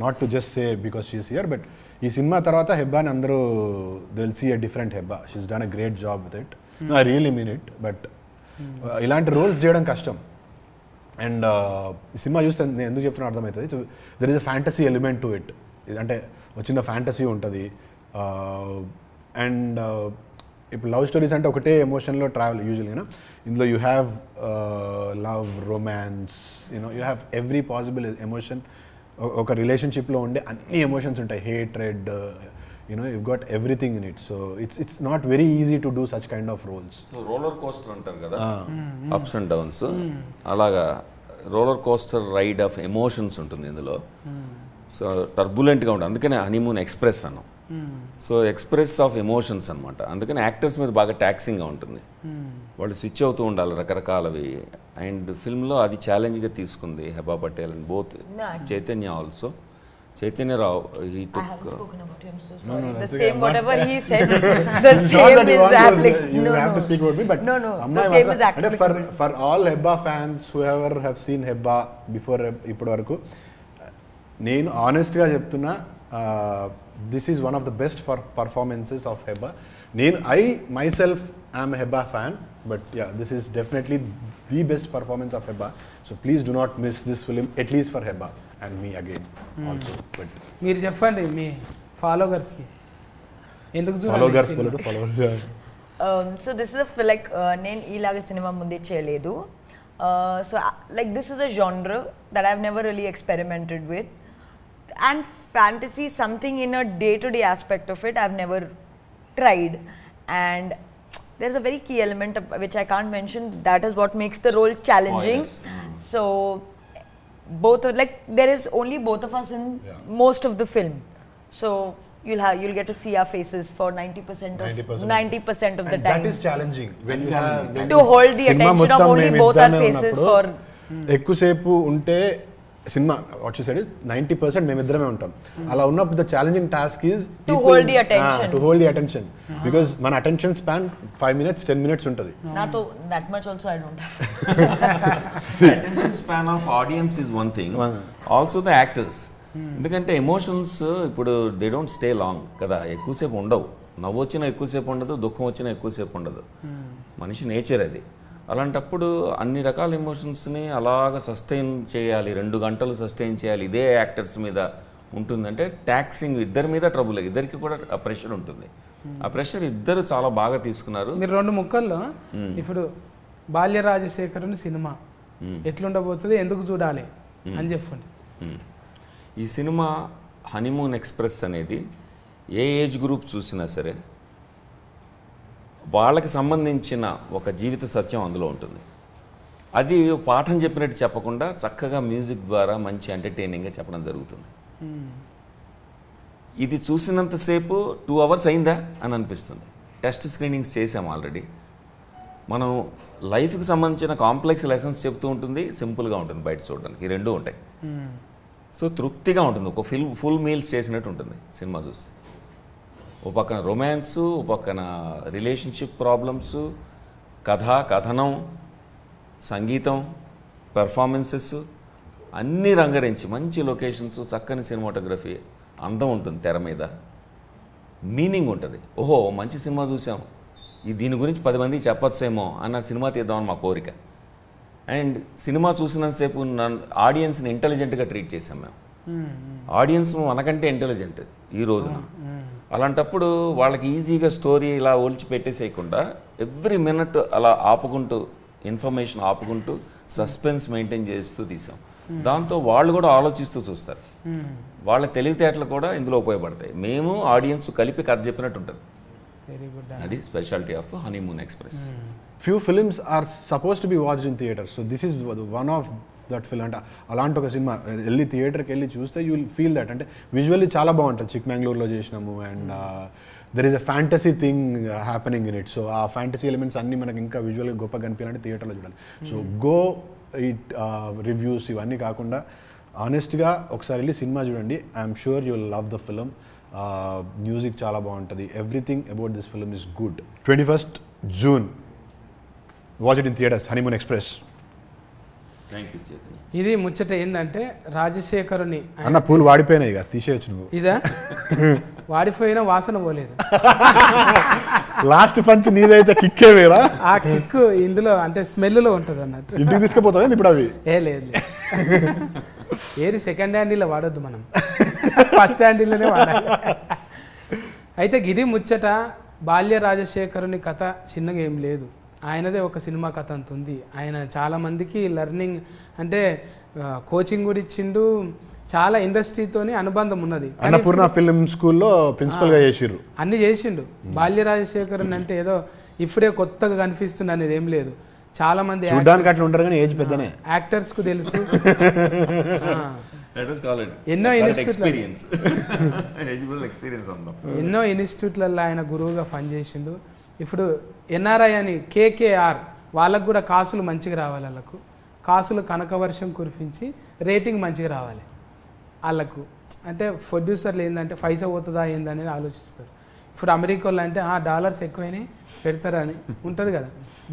not to just say because she's here, but ఈ సినిమా తర్వాత హెబ్బాని అందరూ they will see a different Hebah. She's done a great job with it. I really mean it. But ఇలాంటి రోల్స్ చేయడం కష్టం. అండ్ ఈ సినిమా చూస్తే నేను ఎందుకు చెప్తున్నా అర్థమవుతుంది. So there is a fantasy element to it. అంటే వచ్చిన ఫ్యాంటసీ ఉంటుంది. అండ్ ఇప్పుడు లవ్ స్టోరీస్ అంటే ఒకటే ఎమోషన్లో ట్రావెల్ యూజువల్గా. ఇందులో you have love, romance, you know you have every possible emotion. ఒక రిలేషన్షిప్లో ఉండే అన్ని ఎమోషన్స్ ఉంటాయి. Hatred, you know you got everything in it. So it's not very easy to do such kind of roles. So roller coaster అంటారు కదా, ups and downs, అలాగా roller coaster ride of emotions ఉంటుంది ఇందులో. సో టర్బులెంట్గా ఉంటుంది, అందుకనే honeymoon express అన్నాం. So express of emotions అనమాట. అందుకని యాక్టర్స్ మీద బాగా ట్యాక్సింగ్గా ఉంటుంది. వాళ్ళు స్విచ్ అవుతూ ఉండాలి రకరకాలవి. అండ్ ఫిల్మ్లో అది ఛాలెంజ్గా తీసుకుంది Heba Patel and both Chaitanya also. Chaitanya Rao, he took... I haven't spoken about him, so sorry. The same, whatever he said, the same is applicable. You have to speak about me, but no, the same is applicable. For all Hebba fans, whoever have seen Hebba before ఇప్పటి వరకు, నేను ఆనెస్ట్గా చెప్తున్నా, this is one of the best performances of Hebba. I myself am a Hebba fan, but yeah, this is definitely the best performance of Hebba. So please do not miss this film, at least for Hebba and me again also. But మీరు చెప్పండి మీ ఫాలోవర్స్కి ఎందుకు followers. So this is a like నేను ఇలాగ cinema ముందే చేయలేదు. So like this is a genre that I've never really experimented with, and fantasy, something in a day-to-day aspect of it, I've never tried. And there's a very key element of, which I can't mention, that is what makes the role challenging. So both are, like there is only both of us in most of the film, so you'll get to see our faces for 90% of the time. That is challenging when you have to hold the attention of only both our faces for ఎక్కువసేపు ఉంటే cinema what you said is 90% మేమిద్దరమే ఉంటాం. అలా ఉన్నప్పుడు the challenging task is to hold the attention. To hold the attention, because మన attention span 5 minutes 10 minutes ఉంటుంది. nato that much also I don't have. Attention span of audience is one thing, also the actors. ఎందుకంటే emotions ఇప్పుడు they don't stay long కదా, ఎక్కువసేపు ఉండవు. నవ్వు వచ్చినా ఎక్కువసేపు ఉండదు, దుఃఖం వచ్చినా ఎక్కువసేపు ఉండదు. మనిషి నేచర్ అది. అలాంటప్పుడు అన్ని రకాల ఎమోషన్స్ని అలాగ సస్టైన్ చేయాలి, 2 గంటలు సస్టైన్ చేయాలి, ఇదే యాక్టర్స్ మీద ఉంటుందంటే ట్యాక్సింగ్ ఇద్దరి మీద ట్రబుల్, ఇద్దరికి కూడా ఆ ప్రెషర్ ఉంటుంది. ఆ ప్రెషర్ ఇద్దరు చాలా బాగా తీసుకున్నారు. మీరు 2 ముక్కల్లో ఇప్పుడు బాల్య రాజశేఖరుని సినిమా ఎట్లుండబోతుంది, ఎందుకు చూడాలి అని చెప్పండి. ఈ సినిమా హనీమూన్ ఎక్స్ప్రెస్ అనేది ఏ ఏజ్ గ్రూప్ చూసినా సరే వాళ్ళకి సంబంధించిన ఒక జీవిత సత్యం అందులో ఉంటుంది. అది పాఠం చెప్పినట్టు చెప్పకుండా చక్కగా మ్యూజిక్ ద్వారా మంచి ఎంటర్టైనింగ్గా చెప్పడం జరుగుతుంది. ఇది చూసినంతసేపు 2 hours అయిందా అని అనిపిస్తుంది. టెస్ట్ స్క్రీనింగ్స్ చేసాము ఆల్రెడీ. మనం లైఫ్కి సంబంధించిన కాంప్లెక్స్ లెసన్స్ చెప్తూ ఉంటుంది, సింపుల్గా ఉంటుంది బయట చూడడానికి. ఈ రెండూ ఉంటాయి. సో తృప్తిగా ఉంటుంది, ఒక ఫుల్ మీల్స్ చేసినట్టు ఉంటుంది సినిమా చూస్తే. ఓ పక్కన రొమాన్స్, ఓ పక్కన రిలేషన్షిప్ ప్రాబ్లమ్స్, కథనం, సంగీతం, పెర్ఫార్మెన్సెస్ అన్నీ రంగరించి మంచి లొకేషన్స్, చక్కని సినిమాటోగ్రఫీ, అందం ఉంటుంది తెర మీద, మీనింగ్ ఉంటుంది. ఓహో మంచి సినిమా చూసాం, దీని గురించి 10 మందికి చెప్పొచ్చేమో అన్న సినిమా తీద్దామని మా కోరిక. అండ్ సినిమా చూసినంతసేపు ఆడియన్స్ని ఇంటెలిజెంట్గా ట్రీట్ చేసాం మేము. ఆడియన్స్ మనకంటే ఇంటెలిజెంట్ ఈ రోజున. అలాంటప్పుడు వాళ్ళకి ఈజీగా స్టోరీ ఇలా ఒలిచి పెట్టేసేయకుండా ఎవ్రీ మినిట్ అలా ఆపుకుంటూ, ఇన్ఫర్మేషన్ ఆపుకుంటూ, సస్పెన్స్ మెయింటైన్ చేస్తూ తీసాం. దాంతో వాళ్ళు కూడా ఆలోచిస్తూ చూస్తారు. వాళ్ళ తెలివితేటలు కూడా ఇందులో ఉపయోగపడతాయి. మేము ఆడియన్స్ కలిపి కథ చెప్పినట్టు ఉంటుంది. అది speciality of honeymoon express. Few films are supposed to be watched in theaters, so this is one of that film. అంటే అలాంటి ఒక సినిమా వెళ్ళి థియేటర్కి వెళ్ళి చూస్తే యూ విల్ ఫీల్ దట్. అంటే విజువల్లీ చాలా బాగుంటుంది. చిక్మంగళూరులో చేసినాము and there is a fantasy thing happening in it. So ఆ ఫ్యాంటసీ ఎలిమెంట్స్ అన్నీ మనకి ఇంకా విజువల్గా గొప్పగా కనిపించాలంటే థియేటర్లో చూడాలి. సో గో ఇట్ రివ్యూస్ ఇవన్నీ కాకుండా ఆనెస్ట్గా ఒకసారి వెళ్ళి సినిమా చూడండి. I'm sure you will love the film. Music చాలా బాగుంటుంది. Everything about this film is good. 21st June watch it in theatres, honeymoon express. Thank you Chaitanya. ఇది ముచ్చట ఏంటంటే రాజశేఖరుని అన్న పూలు వాడిపోయినాయి ఇక తీసేయచ్చు నువ్వు. ఇదా వాడిపోయినా వాసన పోలేదు. లాస్ట్ పంచ్ నీదైతే కిక్కే వేరా. ఆ కిక్కు ఇందులో అంటే స్మెల్లో ఉంటుంది అన్నట్టు. ఇంటికి తీసుకుపోతావు ఇప్పుడు అవి. లేదు ఏది సెకండ్ హ్యాండిల్లో వాడొద్దు, మనం ఫస్ట్ హ్యాండిల్లోనే వాడాలి. అయితే గిది ముచ్చట. బాల్య రాజశేఖరుని కథ చిన్నగా ఏం లేదు, ఆయనదే ఒక సినిమా కథ అంత ఉంది. ఆయన చాలామందికి లెర్నింగ్ అంటే కోచింగ్ కూడా ఇచ్చిండు, చాలా ఇండస్ట్రీతోని అనుబంధం ఉన్నది. అన్నపూర్ణ ఫిల్మ్ స్కూల్లో ప్రిన్సిపల్గా చేసిర్రు, అన్ని చేసిండు. బాల్య రాజశేఖరుని అంటే ఏదో ఇప్పుడే కొత్తగా కనిపిస్తుంది అనేది ఏం లేదు. చాలా మంది యాక్టర్స్ కు తెలుసు. ఎన్నో ఇన్స్టిట్యూట్లలో ఆయన గురువుగా పనిచేసిండు. ఇప్పుడు ఎన్ఆర్ఐ అని కేకేఆర్ వాళ్ళకు కూడా కాసులు మంచిగా రావాలి. వాళ్ళకు కాసులు కనకవర్షం కురిపించి రేటింగ్ మంచిగా రావాలి వాళ్ళకు. అంటే ప్రొడ్యూసర్లు ఏంటంటే పైసా పోతుందా ఏందనేది ఆలోచిస్తారు. ఇప్పుడు అమెరికాలో అంటే డాలర్స్ ఎక్కువైనాయి పెడతారని ఉంటుంది కదా.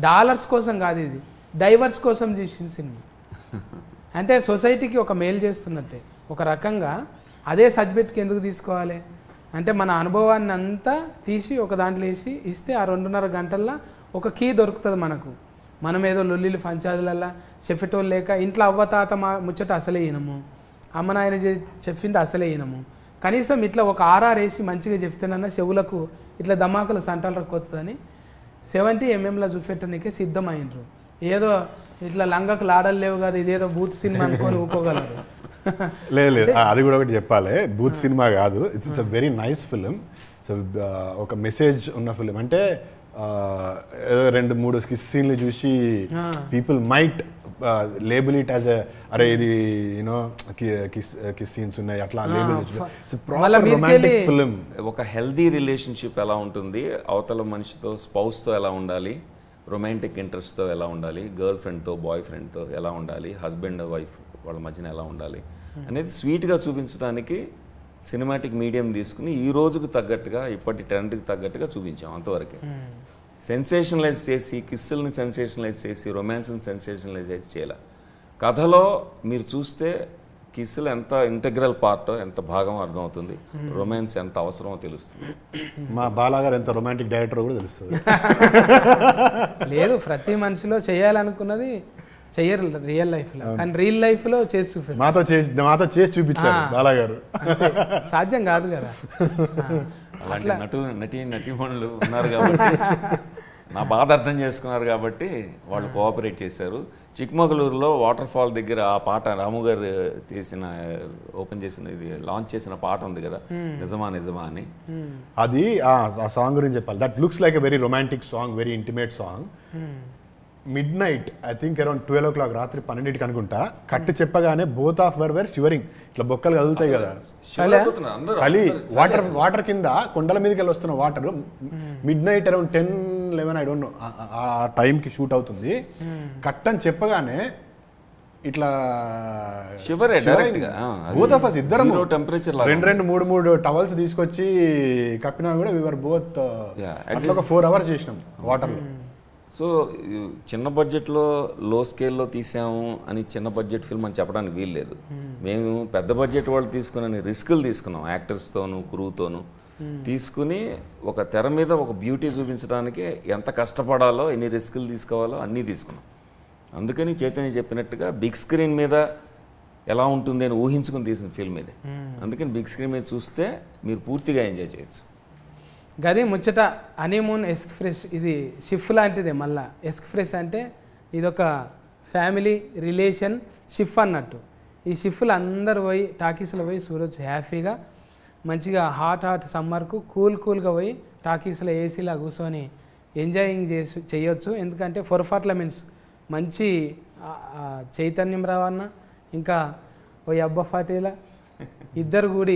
డాలర్స్ కోసం కాదు, ఇది డైవర్స్ కోసం చేసిన సినిమా. అంటే సొసైటీకి ఒక మేలు చేస్తున్నట్టే. ఒక రకంగా అదే సబ్జెక్ట్కి ఎందుకు తీసుకోవాలి అంటే మన అనుభవాన్ని అంతా తీసి ఒక దాంట్లో వేసి ఇస్తే ఆ 2.5 గంటల్లో ఒక కీ దొరుకుతుంది మనకు. మనం ఏదో లొల్లిలు పంచాదులల్లా చెప్పేటోళ్ళు లేక ఇంట్లో అవ్వతాత ముచ్చట అసలే వినము, అమ్మ నాయన చెప్పింది అసలే వినము. కనీసం ఇట్లా ఒక ఆర్ఆర్ వేసి మంచిగా చెప్తేనన్నా చెవులకు ఇట్లా దమాకుల సంటలు రక్కొస్తుందని 70 mm చూపెట్టడానికే సిద్ధమైనరు. ఏదో ఇట్లా లంగకు లాడలు లేవు కదా, ఇదేదో బూత్ సినిమా అనుకొని ఊకోగలరు. లేదు అది కూడా ఒకటి చెప్పాలి, బూత్ సినిమా కాదు. It's a very nice film. So ఒక మెసేజ్ ఉన్న ఫిలిం. అంటే ఏదో 2-3 స్కిస్ సీన్లు చూసి people might label it as అరే ఇది యూనో కిస్ సీన్స్ ఉన్నాయి అట్లా లేబుల్. Romantic film. ఒక హెల్దీ రిలేషన్షిప్ ఎలా ఉంటుంది, అవతల మనిషితో స్పౌస్తో ఎలా ఉండాలి, రొమాంటిక్ ఇంట్రెస్ట్తో ఎలా ఉండాలి, గర్ల్ ఫ్రెండ్తో బాయ్ ఫ్రెండ్తో ఎలా ఉండాలి, హస్బెండ్ వైఫ్ వాళ్ళ మధ్యన ఎలా ఉండాలి అనేది స్వీట్గా చూపించడానికి సినిమాటిక్ మీడియం తీసుకుని ఈ రోజుకు తగ్గట్టుగా ఇప్పటి ట్రెండ్కి తగ్గట్టుగా చూపించాం. అంతవరకే సెన్సేషనలైజ్ చేసి కిస్సుల్ని సెన్సేషనలైజ్ చేసి రొమాన్స్ని సెన్సేషనలైజ్ చేసి చేయాలి. కథలో మీరు చూస్తే కిస్సులు ఎంత ఇంటగ్రల్ పార్ట్, ఎంత భాగం అర్థమవుతుంది, రొమాన్స్ ఎంత అవసరమో తెలుస్తుంది. మా బాలాగారు ఎంత రొమాంటిక్ డైరెక్టర్ కూడా తెలుస్తుంది. లేదు ప్రతి మనిషిలో చేయాలనుకున్నది చెయ్యరు రియల్ లైఫ్లో, కానీ రియల్ లైఫ్లో చేసి చూపించారు. మాతో చేసి చూపించారు బాలాగారు. సాధ్యం కాదు కదా. అలాంటి నటీమణులు ఉన్నారు కాబట్టి నా బాధ అర్థం చేసుకున్నారు కాబట్టి వాళ్ళు కోఆపరేట్ చేశారు. చిక్మగళూరులో వాటర్ ఫాల్ దగ్గర ఆ పాట రాము గారు ఓపెన్ చేసిన ఇది లాంచ్ చేసిన పాట ఉంది కదా, నిజమా నిజమా అని. అది ఆ సాంగ్ గురించి చెప్పాలి. That looks like a very romantic song, very intimate song. midnight, I think around 12 o'clock, రాత్రి 12కి అనుకుంటా, కట్టు చెప్పగానే బోత్ ఆఫ్ వర్ షివరింగ్, ఇట్లా బొక్కలు కదులుతాయి కదా, చలి వాటర్ కింద కొండల మీదకి వెళ్ళి వస్తున్న water. Mid night around 10, 11 I don't no ఆ టైంకి షూట్ అవుతుంది. కట్ అని చెప్పగానే ఇట్లా షివరే డైరెక్ట్ గా బోత్ ఆఫ్ us ఇద్దరం టెంపరేచర్ రెండు టవల్స్ తీసుకొచ్చి కప్పినా కూడా వీఆర్ బోత్ అట్లా ఒక 4 hours చేసినాం వాటర్లో. సో చిన్న బడ్జెట్లో లో స్కేల్లో తీసాము అని చిన్న బడ్జెట్ ఫిల్మ్ అని చెప్పడానికి వీల్లేదు. మేము పెద్ద బడ్జెట్ వాళ్ళు తీసుకుని రిస్కులు తీసుకున్నాం, యాక్టర్స్తోనూ క్రూతోనూ తీసుకుని ఒక తెర మీద ఒక బ్యూటీ చూపించడానికి ఎంత కష్టపడాలో ఎన్ని రిస్కులు తీసుకోవాలో అన్నీ తీసుకున్నాం. అందుకని చైతన్య చెప్పినట్టుగా బిగ్ స్క్రీన్ మీద ఎలా ఉంటుంది అని ఊహించుకుని తీసిన ఫిల్మ్ ఇది. అందుకని బిగ్ స్క్రీన్ మీద చూస్తే మీరు పూర్తిగా ఎంజాయ్ చేయొచ్చు. గది ముచ్చట హనీమూన్ ఎక్స్ప్రెస్ ఇది షిఫ్ లాంటిదే. మళ్ళా ఎక్స్ప్రెస్ అంటే ఇదొక ఫ్యామిలీ రిలేషన్ షిఫ్ అన్నట్టు. ఈ షిఫ్లు అందరు పోయి టాకీస్లో పోయి చూడొచ్చు హ్యాపీగా, మంచిగా హాట్ సమ్మర్కు కూల్గా పోయి టాకీస్లో ఏసీలా కూర్చొని ఎంజాయింగ్ చేయొచ్చు. ఎందుకంటే పర్ఫార్మెన్స్ మంచి చైతన్యం రావన్న ఇంకా ఓ అబ్బా ఫాటీల ఇద్దరు కూడి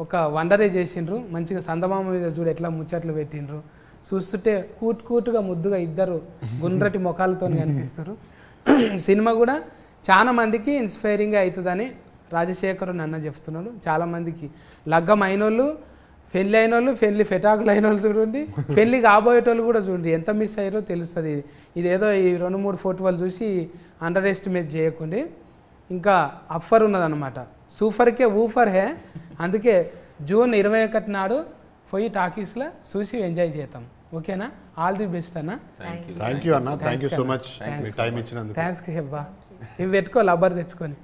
ఒక వండరే చేసిండ్రు. మంచిగా సందమామ మీద చూడు ఎట్లా ముచ్చట్లు పెట్టిండ్రు. చూస్తుంటే కూటుగా ముద్దుగా ఇద్దరు గుండ్రటి ముఖాలతో కనిపిస్తారు. సినిమా కూడా చాలా మందికి ఇన్స్పైరింగ్గా అవుతుందని రాజశేఖరు నన్న చెప్తున్నాడు. చాలామందికి లగ్గం అయినోళ్ళు, పెళ్ళి అయినోళ్ళు, పెళ్ళి ఫెటాకులు అయిన వాళ్ళు చూడండి, పెళ్ళి కాబోయేటోళ్ళు కూడా చూడండి ఎంత మిస్ అయ్యారో తెలుస్తుంది. ఇదేదో ఈ 2-3 ఫోటోలు చూసి అండర్ ఎస్టిమేట్ చేయకండి. ఇంకా ఆఫర్ ఉన్నదన్నమాట, సూపర్కే ఊఫర్ హే. అందుకే జూన్ 21 నాడు పోయి టాకీస్లో చూసి ఎంజాయ్ చేద్దాం. ఓకేనా? ఆల్ ది బెస్ట్ అన్న. థ్యాంక్ యూ అన్న, thank you so much time ఇచ్చినందుకు. థ్యాంక్స్ హెబ్బా. ఇవి పెట్టుకో లబ్బర్ తెచ్చుకొని.